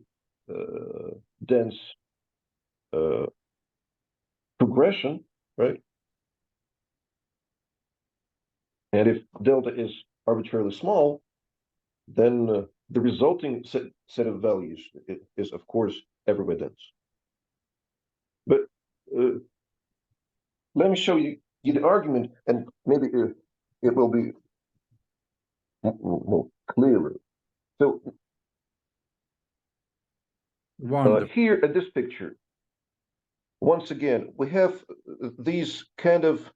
dense progression, right? And if delta is arbitrarily small, then the resulting set of values is, of course, everywhere dense. But let me show you the argument, and maybe it will be more clearer. So here at this picture, once again, we have these kind of,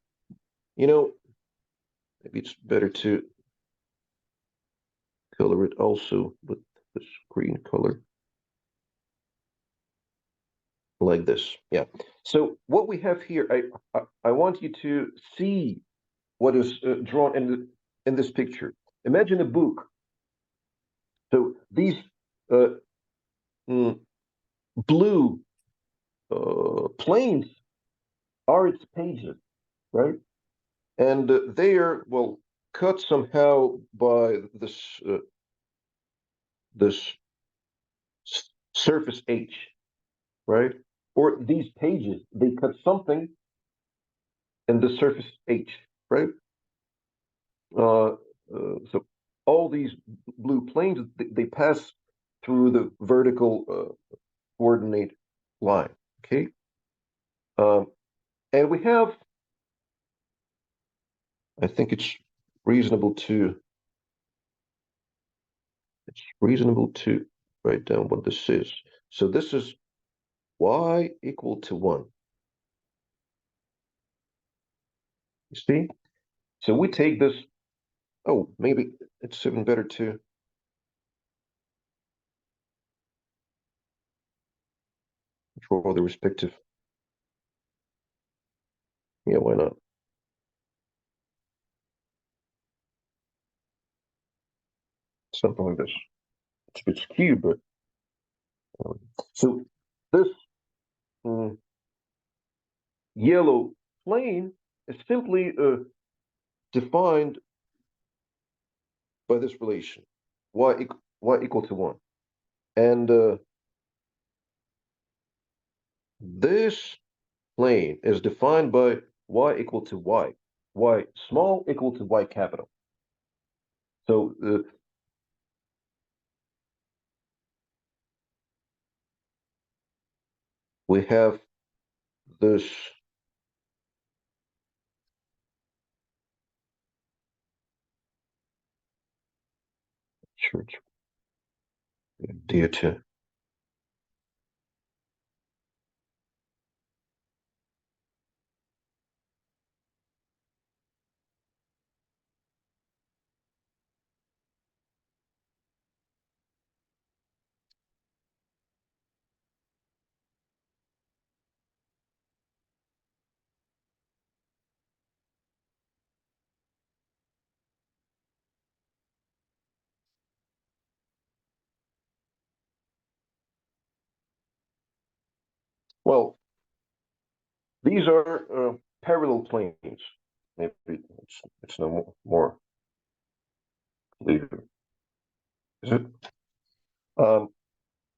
maybe it's better to color it also with this green color. Like this, yeah. So what we have here, I want you to see what is drawn in this picture. Imagine a book. So these blue planes are its pages, right? And they are, well, cut somehow by this surface H, right? Or these pages, they cut something in the surface H, right? so all these blue planes, they pass through the vertical coordinate line, okay? And we have, I think it's reasonable to write down what this is. So this is y equal to 1. You see? So we take this, oh, maybe it's even better to draw the respective. Yeah, why not? Something like this. It's a bit skewed, but so this yellow plane is simply defined by this relation, y equal to 1. And this plane is defined by y equal to y small equal to y capital. So we have this church deity. Well, these are parallel planes. Maybe it's no more clear, is it?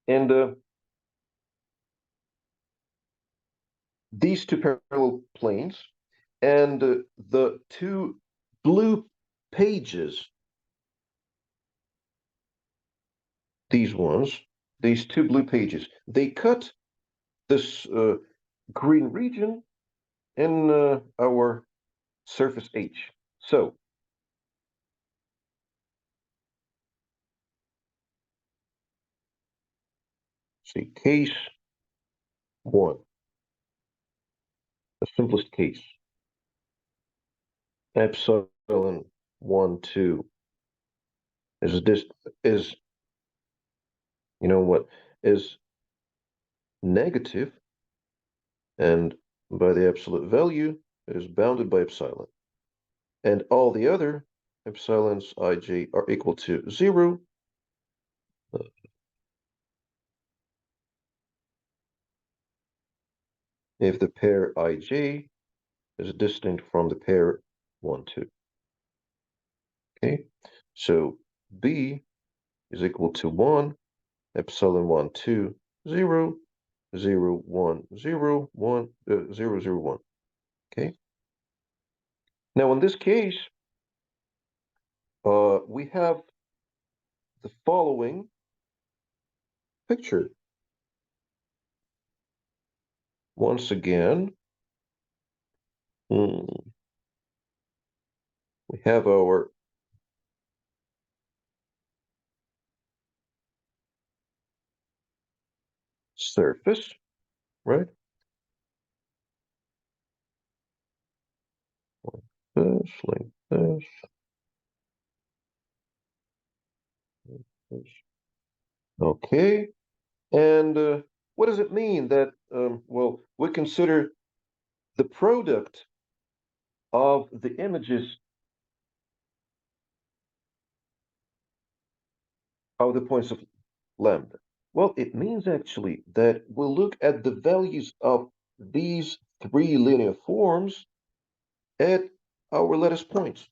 And these two parallel planes and the two blue pages, these two blue pages, they cut this green region in our surface H. So see case 1, the simplest case. Epsilon 1, 2 is you know what is negative, and by the absolute value is bounded by epsilon, and all the other epsilons ij are equal to 0. If the pair ij is distinct from the pair 1, 2. Okay, so b is equal to 1, epsilon 1, 2, 0, 0, 1, 0, 1, 0, 0, 1. Okay. Now in this case, we have the following picture. Once again, we have our surface, right? Like this. Okay, and what does it mean that, well, we consider the product of the images of the points of lambda? Well, it means actually that we'll look at the values of these three linear forms at our lattice points.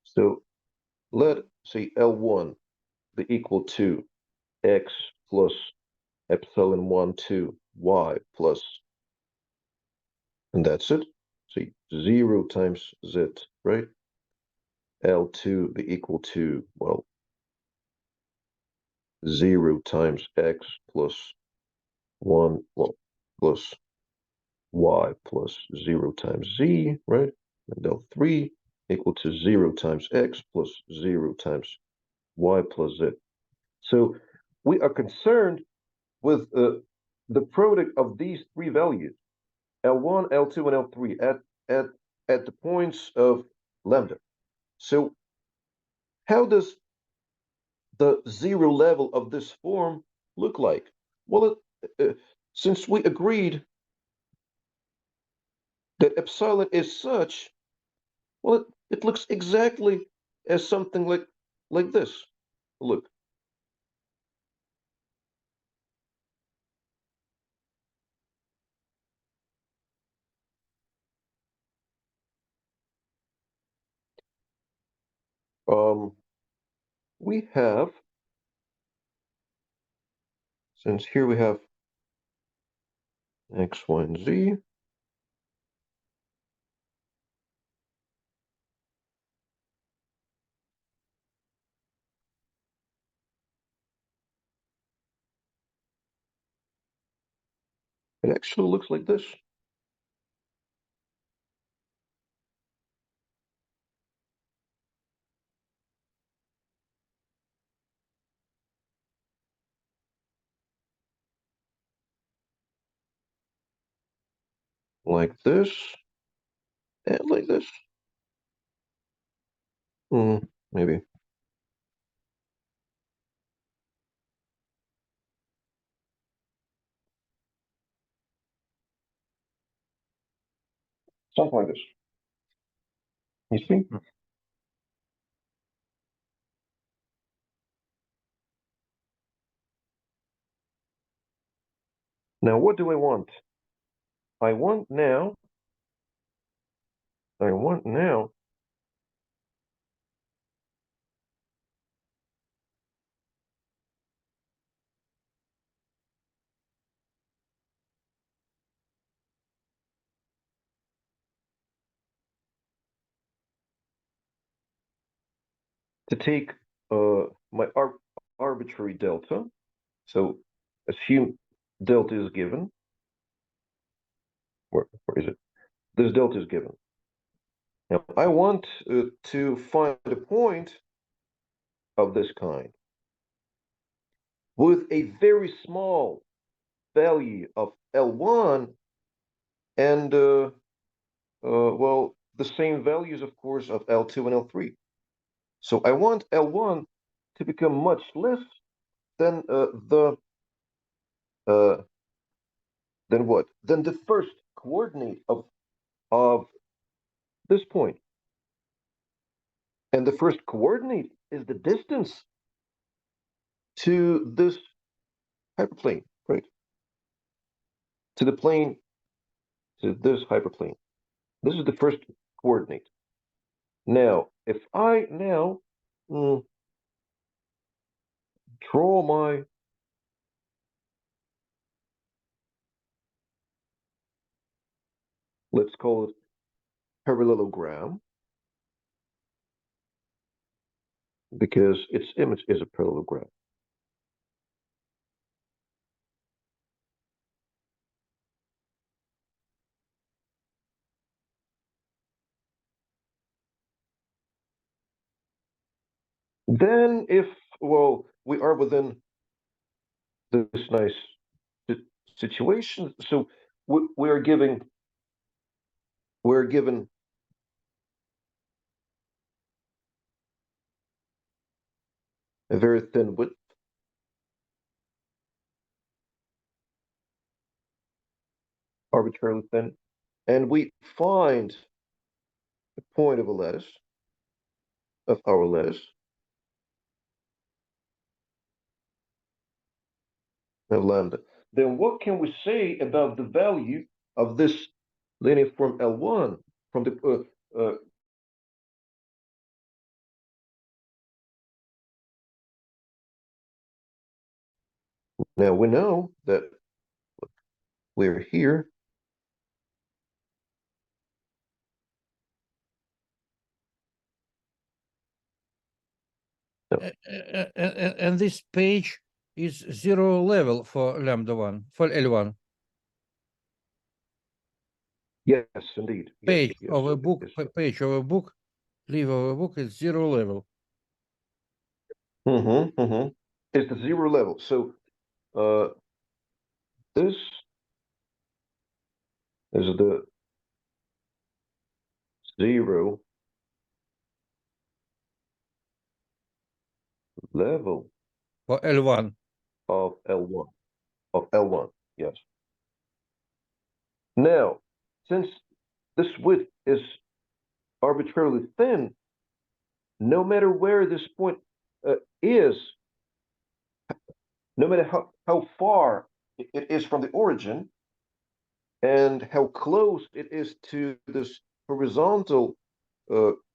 So let say L1 be equal to x plus epsilon 1, 2 y plus, and that's it. See, 0 times z, right? L2 be equal to, well, 0 times x plus 1, well, plus y plus 0 times z, right? And L3 equal to 0 times x plus 0 times y plus z. So we are concerned with the product of these three values, L1, L2, and L3 at the points of lambda. So how does the zero level of this form look like? Well, since we agreed that epsilon is such, well, it looks exactly as something like this. Look. We have, since here we have x, y, and z, it actually looks like this. Like this, and like this. Maybe. Something like this. You see? Now, what do I want? I want now to take my arbitrary delta. So assume delta is given. Where is it? This delta is given. Now I want to find a point of this kind with a very small value of L1 and well, the same values, of course, of L2 and L3. So I want L1 to become much less than than what? Than the first coordinate of this point. And the first coordinate is the distance to this hyperplane, right? To the plane, to this hyperplane. This is the first coordinate. Now, if I now draw my let's call it parallelogram, because its image is a parallelogram. Then if, well, we are within this nice situation, so we're given a very thin width, arbitrarily thin, and we find the point of a lattice, of our lattice, of lambda. Then what can we say about the value of this linear form L1 from the now we know that where here, and this page is 0 level for lambda 1, for L1. yes, indeed. Page yes, of a yes, book, yes. page of a book, leaf of a book is 0 level. It's the 0 level. So this is the 0 level For L1. of L1, yes. Now, since this width is arbitrarily thin, no matter where this point is, no matter how far it is from the origin, and how close it is to this horizontal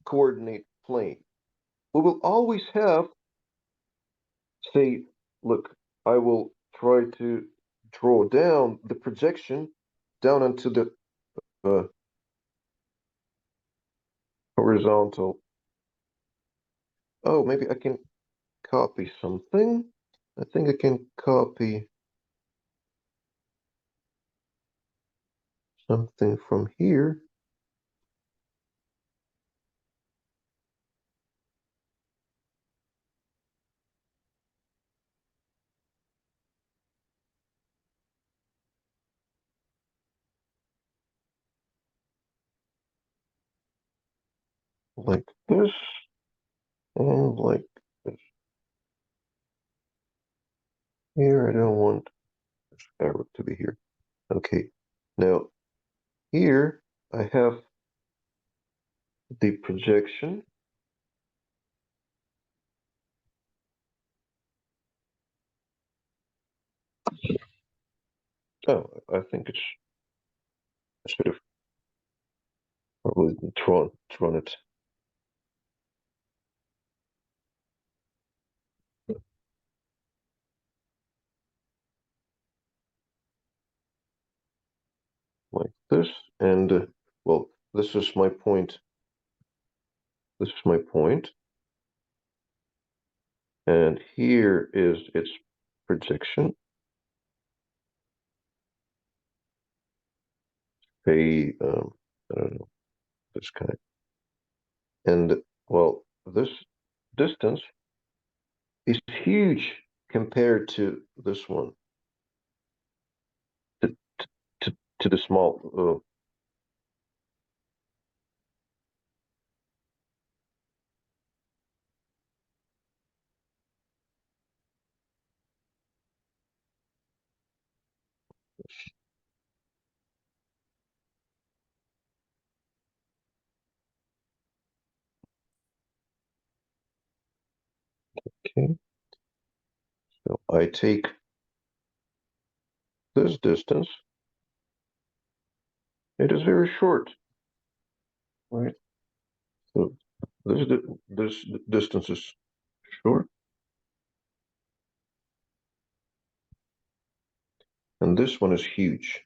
coordinate plane, we will always have, say, look, I will try to draw down the projection down into the horizontal. Oh, maybe I can copy something. I think I can copy something from here. Like this, and like this. Here, I don't want this arrow to be here. Okay, now here I have the projection. Oh, I think I should have probably drawn it. Like this, and well, this is my point. This is my point. And here is its projection. I don't know, this kind. And well, this distance is huge compared to this one, to, to the small. Okay, so I take this distance. It is very short, right? So this distance is short, and this one is huge.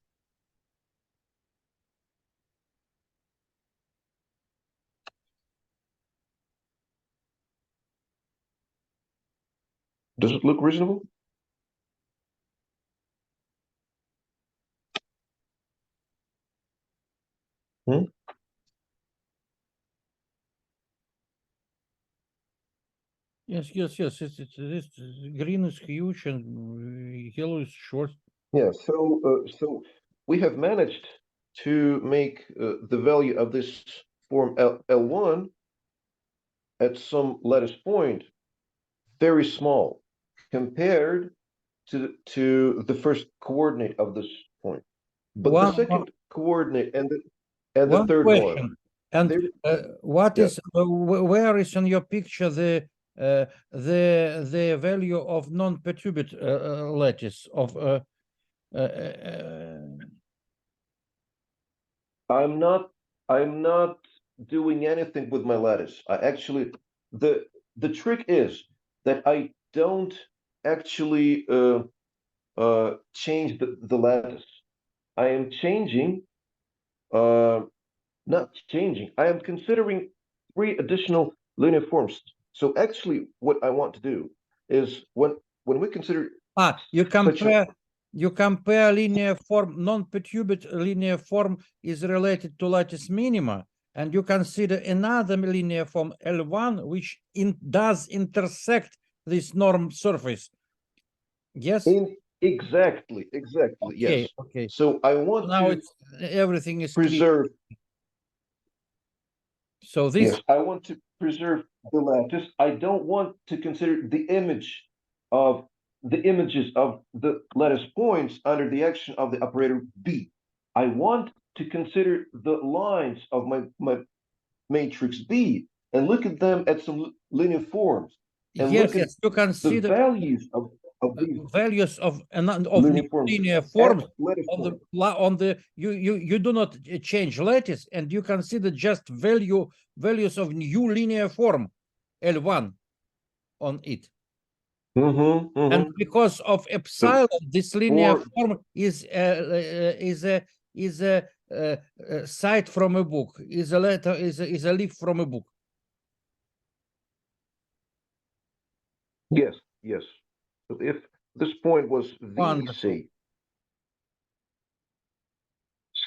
Does it look reasonable? Hmm? Yes. This green is huge and yellow is short. Yeah, so we have managed to make the value of this form L1 at some lattice point very small compared to the first coordinate of this point. But the second coordinate and the third question. one. And what Yeah. is where is in your picture the value of non-perturbed lattice of I'm not doing anything with my lattice. I actually the trick is that I don't actually change the lattice. I am changing, not changing, I am considering 3 additional linear forms. So actually what I want to do is when we consider You such a- compare linear form, non-perturbed linear form is related to lattice minima, and you consider another linear form L1 which does intersect this norm surface. Yes. Exactly, Okay, yes. okay. So I want Now to everything is clear. preserve. So this, Yes, I want to preserve the lattice. I don't want to consider the images of the lattice points under the action of the operator B. I want to consider the lines of my matrix B and look at them at some linear forms and yes, look at you the consider values of these values of linear forms linear at forms lattice on point. you do not change lattice, and you consider just values of new linear form L1 on it. And because of epsilon, this linear form is a cite from a book, is a letter, is a leaf from a book. Yes, yes. So if this point was V, Wonderful.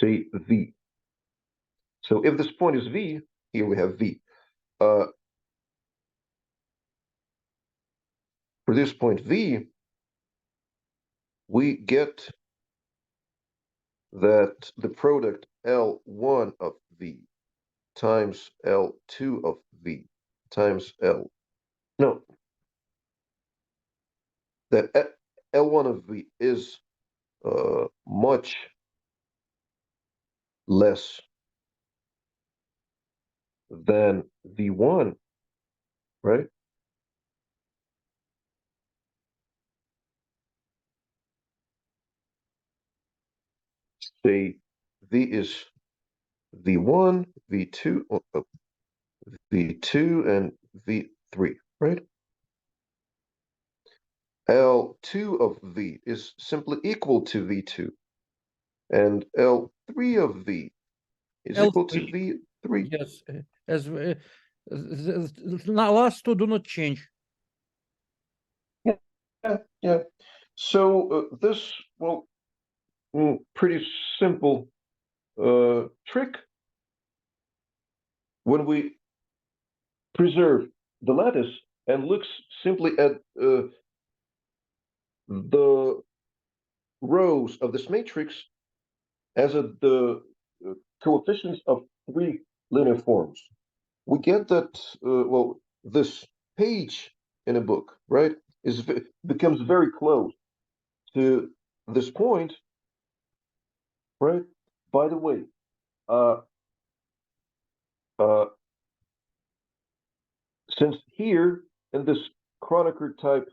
say V. So if this point is V, here we have V. For this point V, we get that the product L1 of V times L2 of V times that L1 of V is much less than V1, right? Say V is V1, V2, V2, and V3, right? L2 of V is simply equal to V2, and L3 of V is equal to V3. Yes, as now last two do not change. Yeah. So this, well, pretty simple trick. When we preserve the lattice and looks simply at the rows of this matrix as the coefficients of 3 linear forms, we get that well, this page in a book, right, becomes very close to this point, right? By the way, uh, uh, since here in this Kronecker type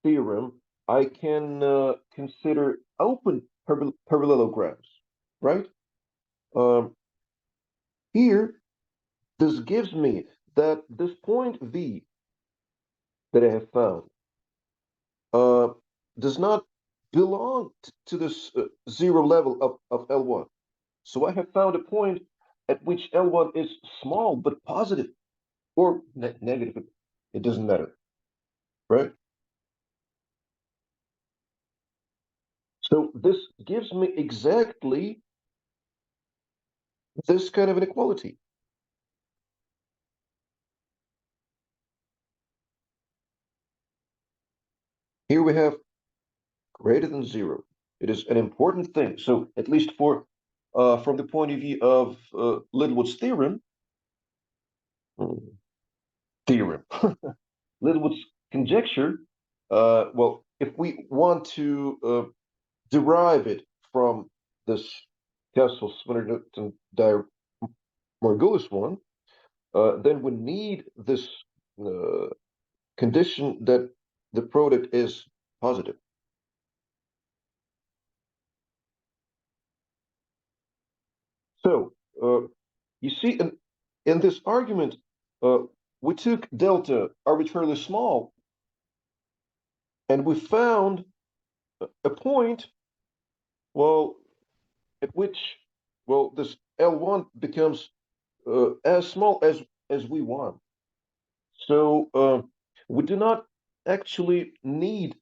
theorem, I can consider open parallelograms, right? Here, this gives me that this point V that I have found does not belong to this zero level of L1. So I have found a point at which L1 is small but positive, or negative. It doesn't matter, right? So this gives me exactly this kind of inequality. Here we have greater than 0. It is an important thing. So at least for from the point of view of Littlewood's theorem, Littlewood's conjecture, well, if we want to derive it from this Cassel-Swinerton-Dyer-Margulis one, then we need this condition that the product is positive. So you see, in this argument, we took delta arbitrarily small, and we found a point, well, at which, well, this L1 becomes as small as we want. So we do not actually need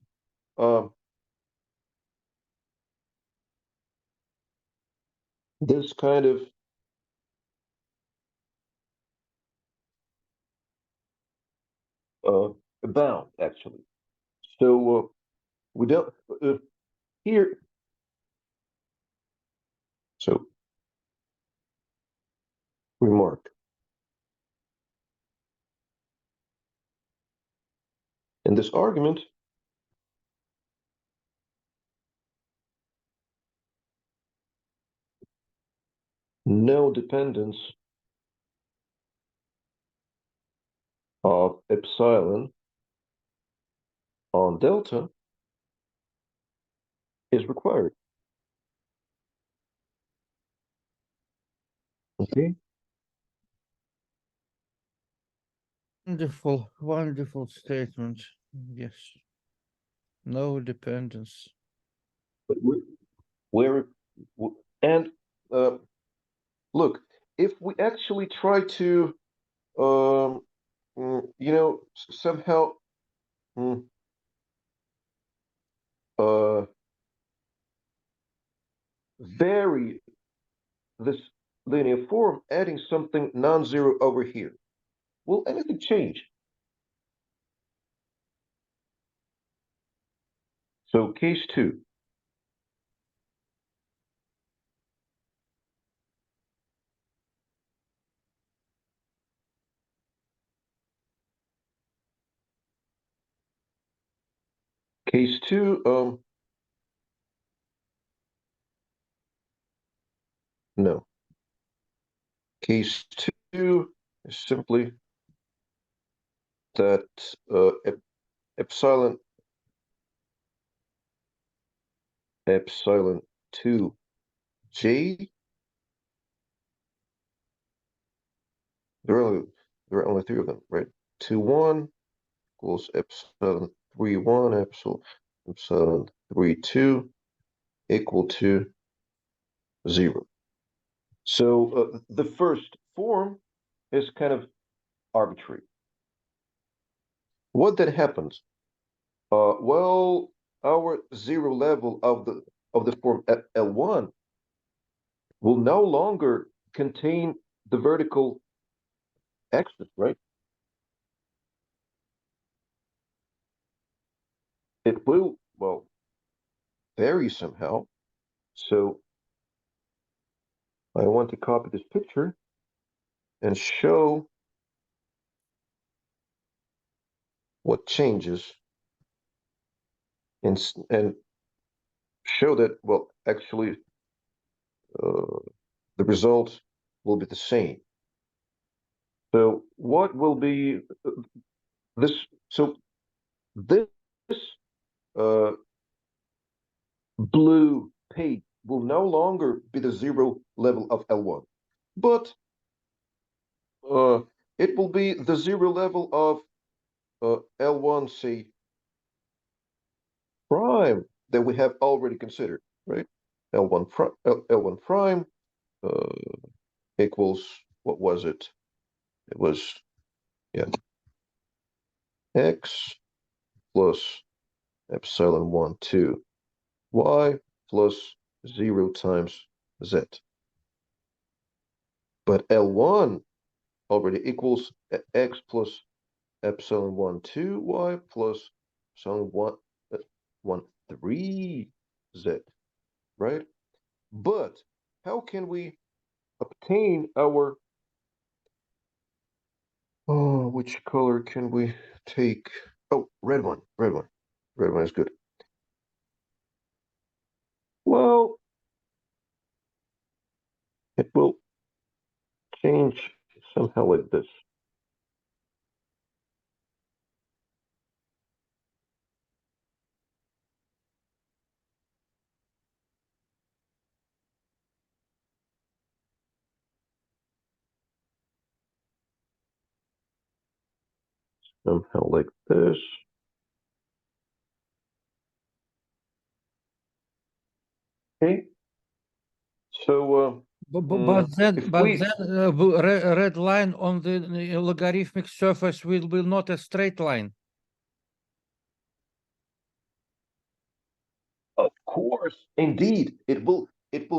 this kind of bound, actually. So we don't here. So remark. In this argument, no dependence of epsilon on delta is required. Okay. Wonderful, wonderful statement. Yes. No dependence. But where and look, if we actually try to you know, somehow vary this linear form, adding something non-zero over here, will anything change? So case 2. Case 2, no. Case 2 is simply that epsilon 2j, there are only 3 of them, right? 2, 1 equals epsilon 3, 1, epsilon 3, 2 equal to 0. So the first form is kind of arbitrary. What then happens? Well, our zero level of the form L1 will no longer contain the vertical axis, right? It will, well, vary somehow. So I want to copy this picture and show what changes and show that, well, actually the result will be the same. So what will be this? So this blue page will no longer be the zero level of L1, but it will be the zero level of L1, say, prime that we have already considered, right? L1 prime equals, what was it? It was, yeah, x plus epsilon 1, 2, y plus 0 times z. But L1 already equals x plus epsilon 1, 2, y plus epsilon 1, 3, z, right? But how can we obtain our, oh, which color can we take? Oh, red one. Red one is good. Well, it will change somehow like this. Somehow like this. Okay. But if we- then red line on the logarithmic surface will be not a straight line. Of course, indeed, it will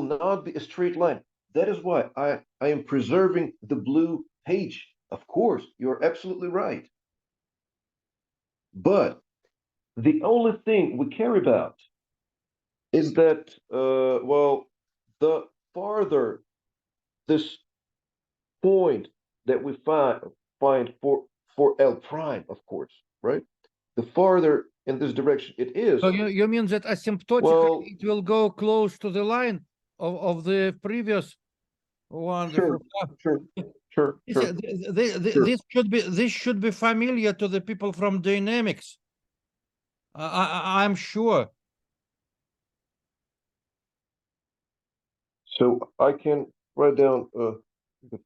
not be a straight line. That is why I am preserving the blue page. Of course, you're absolutely right. But the only thing we care about is that, well, the farther this point that we find for L prime, of course, right? The farther in this direction it is, So you mean that asymptotically well, it will go close to the line of the previous wonderful. sure. This should be familiar to the people from dynamics. I'm sure. So I can write down the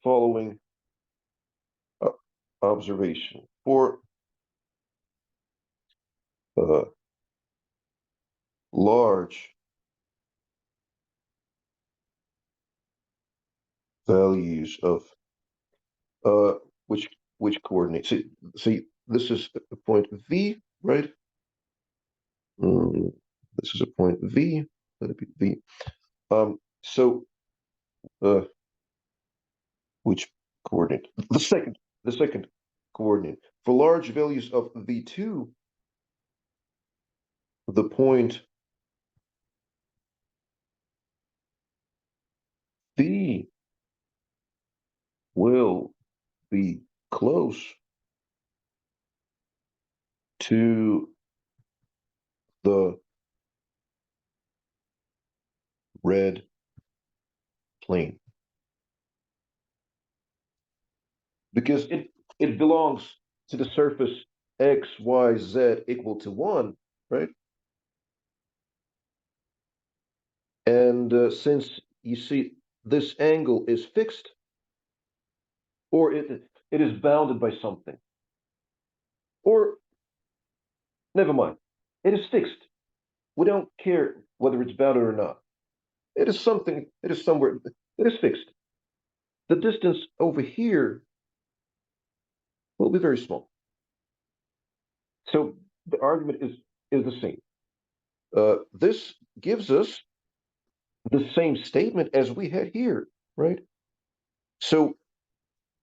following observation for large values of which coordinate. See, this is a point V, right? This is a point V. Let it be V. So which coordinate? The second coordinate for large values of V2. The point V will be close to the red plane because it belongs to the surface x, y, z equal to 1, right? And since you see this angle is fixed, or it is bounded by something, or never mind, it is fixed. We don't care whether it's bounded or not. It is something, it is somewhere, it is fixed. The distance over here will be very small. So the argument is the same. This gives us the same statement as we had here, right? So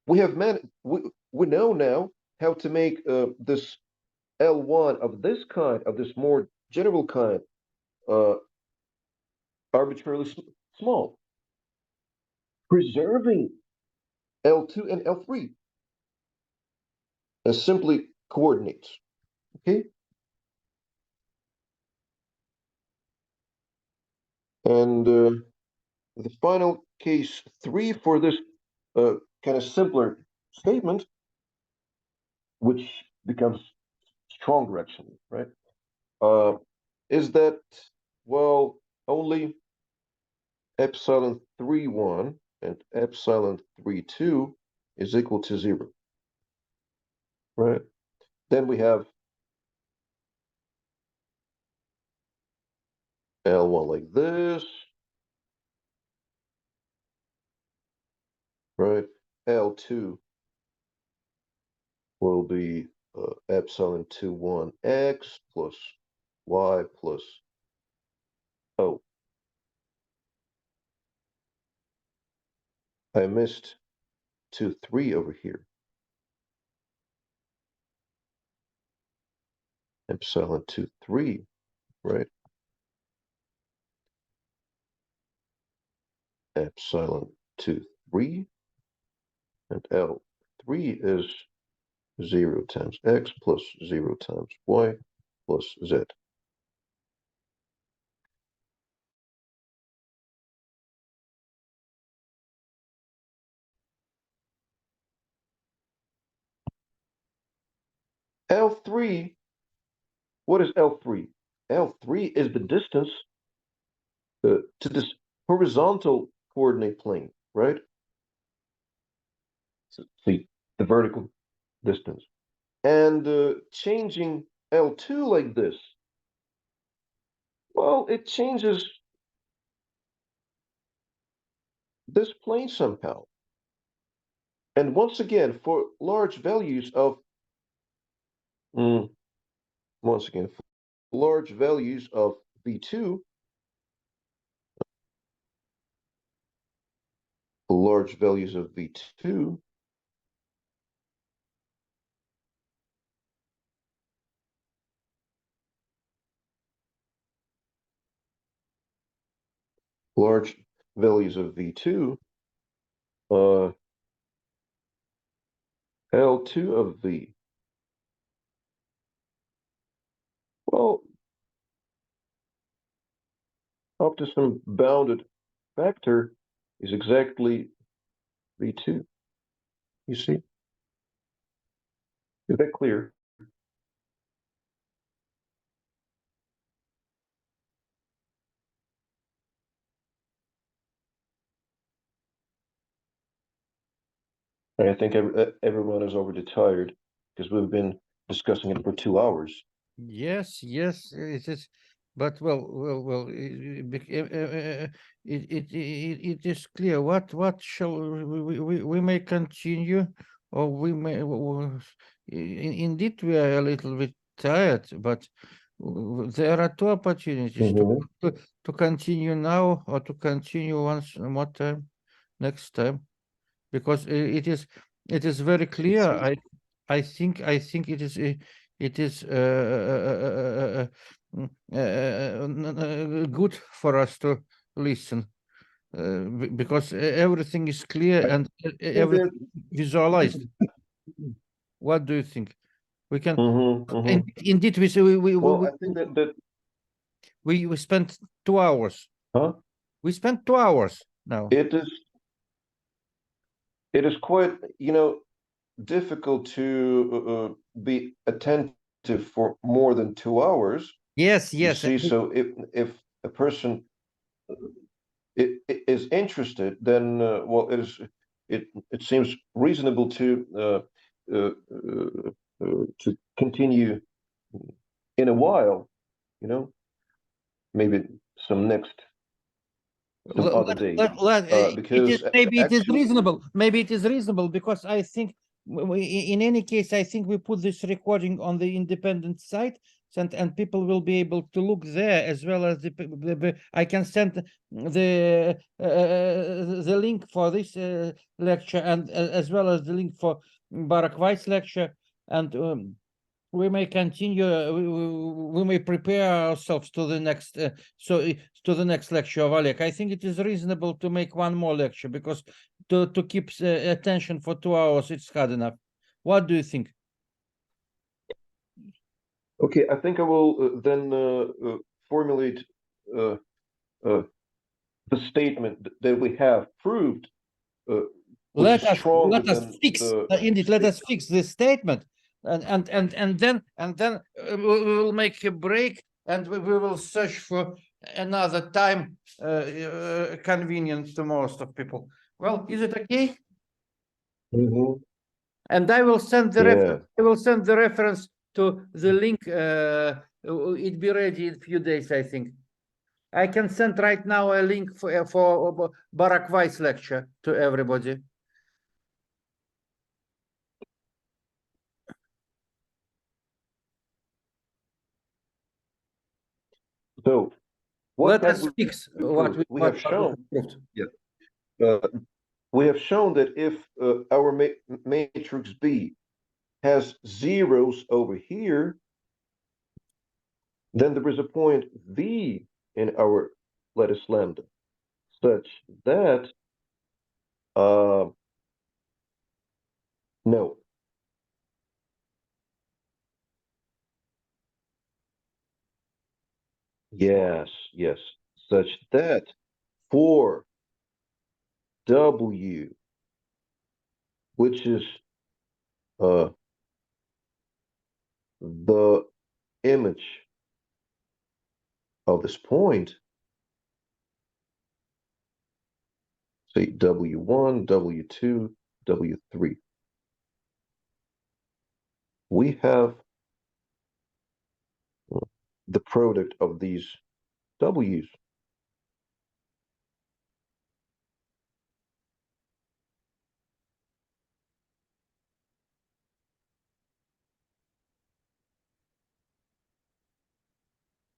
we have we know now how to make this L1 of this kind, of this more general kind, arbitrarily small, preserving L2 and L3 as simply coordinates, okay? And the final case 3 for this kind of simpler statement, which becomes stronger actually, right? Is that, well, only epsilon 3.1 and epsilon 3.2 is equal to 0, right? Then we have L1 like this, right? L2 will be epsilon 2.1 x plus y plus O. I missed 2.3 over here. Epsilon 2.3, right? Epsilon 2.3 and L3 is 0 times x plus 0 times y plus z. L3, what is L3? L3 is the distance to this horizontal coordinate plane, right? So, see, the vertical distance. And changing L2 like this, well, it changes this plane somehow. And once again, for large values of once again, for large values of v2, large values of v2, large values of v2, L2 of v. Well, up to some bounded factor is exactly v2. You see? Is that clear? I think everyone is already tired because we've been discussing it for 2 hours. Yes, yes, it is. But it is clear. What shall we may continue, or we may. Indeed, we are a little bit tired, but there are two opportunities to continue now, or to continue once more time next time, because it is very clear. I think it is good for us to listen, because everything is clear and everything visualized. What do you think? We can indeed we say Well, I think that we spent 2 hours. Huh? We spent 2 hours now. It is quite, difficult to be attentive for more than 2 hours. Yes, You yes. see, so if a person is interested, then well, it seems reasonable to continue in a while, maybe some other day, because maybe it is actually, reasonable. Maybe it is reasonable because I think in any case, I think we put this recording on the independent site, and people will be able to look there, as well as I can send the link for this lecture, and as well as the link for Barak Weiss's lecture, and we may continue. We may prepare ourselves to the next to the next lecture of Oleg. I think it is reasonable to make one more lecture, because to keep attention for 2 hours, it's hard enough. What do you think? Okay, I think I will then formulate the statement that we have proved. Let us fix this statement, and then we will make a break, and we will search for another time convenient to most of people. Well, is it okay? And I will send the reference. I will send the reference to the link. It be ready in a few days, I think. I can send right now a link for Barak Weiss lecture to everybody. So let us fix what we have shown. We have shown that if our matrix B has zeros over here, then there is a point V in our lattice lambda, such that no. Yes, such that for W, which is the image of this point, say W1, W2, W3, we have the product of these W's.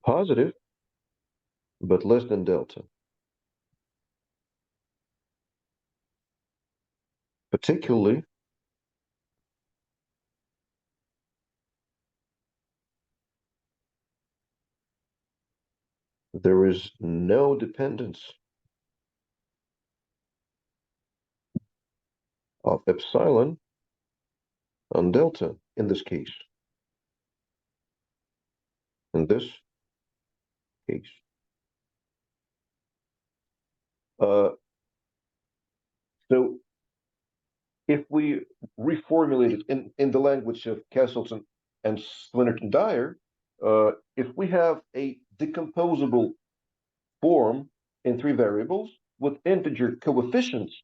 positive, but less than delta. Particularly, there is no dependence of epsilon on delta in this case. In this case. So if we reformulate it in the language of Castleton and Swinnerton-Dyer, if we have a decomposable form in three variables with integer coefficients,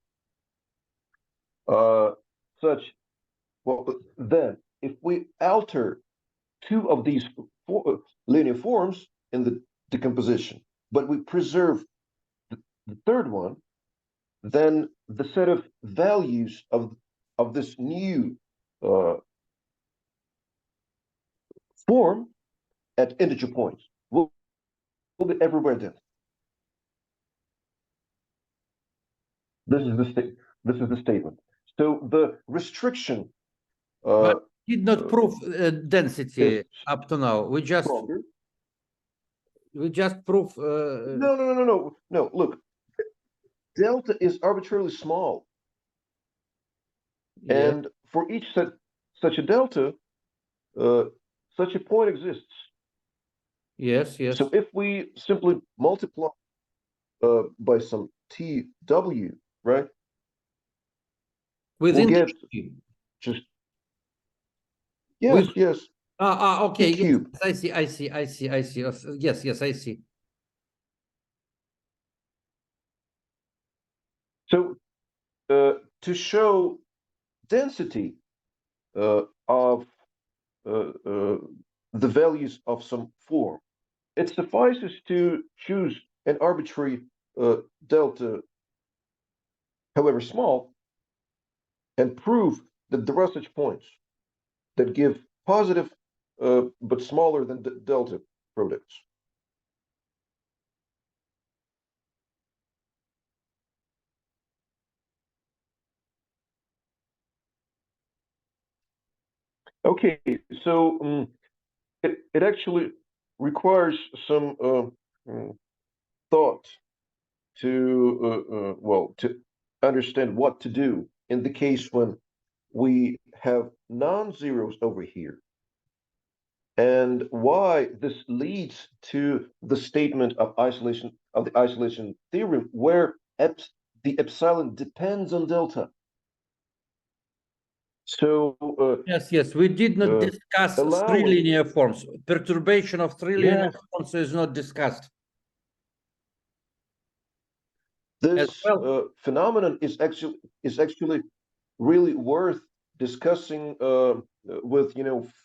then if we alter two of these linear forms in the decomposition, but we preserve the third one, then the set of values of this new form at integer points will be everywhere then. This is the statement. So the restriction But did not prove density up to now. We just prove. No. Look, delta is arbitrarily small, Yeah. and for each such a delta, such a point exists. Yes. So if we simply multiply by some TW, right? Within we'll the get cube. just yes. Okay. T cube. Yes, I see. Yes, I see. So to show density of the values of some form, it suffices to choose an arbitrary delta, however small, and prove that there are such points that give positive but smaller than delta products. Okay, so it actually requires some thought to understand what to do in the case when we have non-zeros over here, and why this leads to the statement of the isolation theorem, where the epsilon depends on delta. So Yes, we did not discuss three linear forms. Perturbation of three linear forms is not discussed. This phenomenon is actually really worth discussing with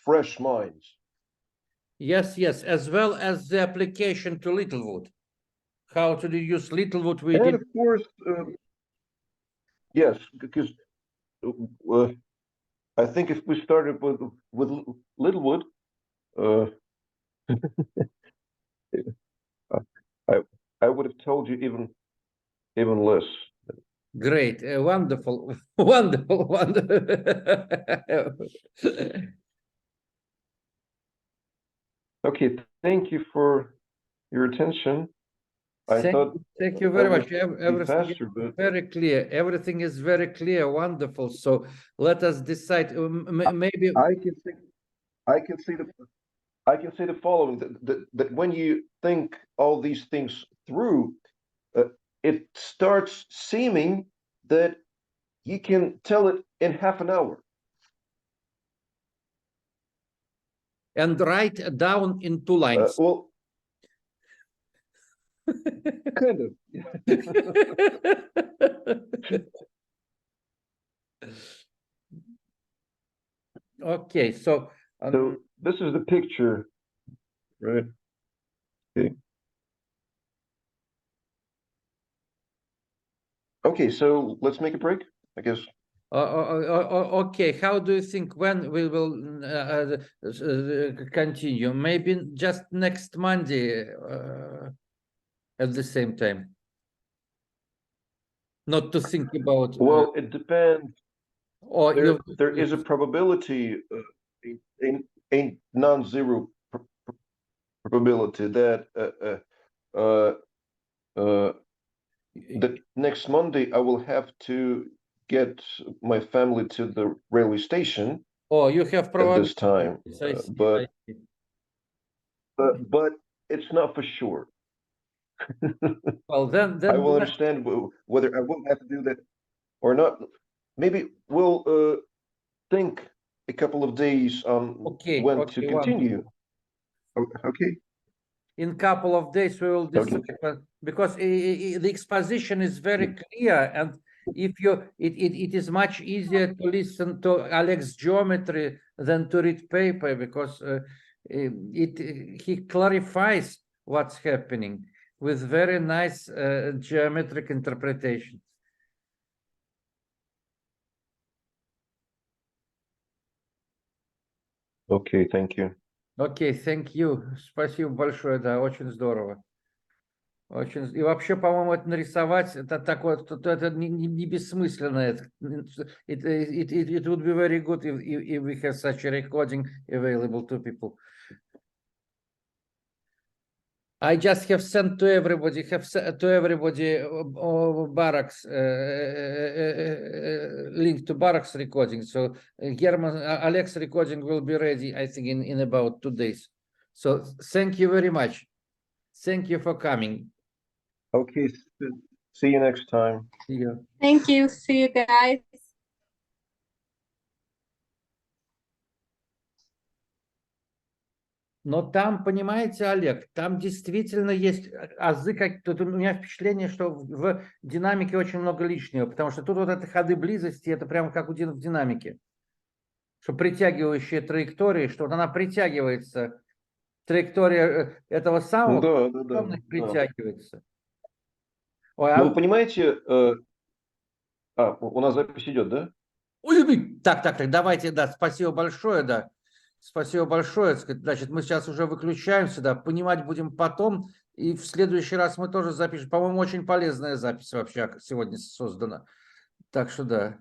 fresh minds. Yes, as well as the application to Littlewood. How to use Littlewood? Of course, yes, because I think if we started with Littlewood, I would have told you even less. Great, wonderful. Okay, thank you for your attention. Thank you very much. Everything is very clear. Everything is very clear. Wonderful. So let us decide. Maybe I can say the following: that when you think all these things through, it starts seeming that you can tell it in half an hour. And write down in 2 lines. Well, kind of. Okay, so this is the picture, right? Okay, so let's make a break, I guess. Okay, how do you think when we will continue? Maybe just next Monday at the same time. Not to think about. Well, it depends. Or There is a probability, a non-zero probability that that next Monday I will have to get my family to the railway station Oh, you have at this time, I see, but I see. but it's not for sure. Well, then I will understand whether I will have to do that or not. Maybe we'll think a couple of days on when to continue. Okay. In couple of days we will decide, because the exposition is very clear, and if you it is much easier to listen to Alex's geometry than to read paper, because he clarifies what's happening with very nice geometric interpretation. Okay, thank you. Окей, thank you. Спасибо большое, да, очень здорово. Очень... И вообще, по-моему, это нарисовать, это такое, это не бессмысленно. It would be very good if we have such a recording available to people. I just have sent to everybody, Barak's link to Barak's recording. So German, Alex's recording will be ready, I think, in about 2 days. So thank you very much. Thank you for coming. Okay, see you next time. See you. Thank you. See you guys. Но там, понимаете, Олег, там действительно есть азы, тут у меня впечатление, что в динамике очень много лишнего, потому что тут вот это ходы близости, это прямо как в динамике. Что притягивающая траектория, что вот она притягивается, траектория этого самого притягивается. Ой, ну, вы понимаете, у нас запись идет, да? Так, давайте, да, спасибо большое, да. Спасибо большое. Значит, мы сейчас уже выключаемся, да, понимать будем потом, и в следующий раз мы тоже запишем. По-моему, очень полезная запись вообще сегодня создана. Так что да.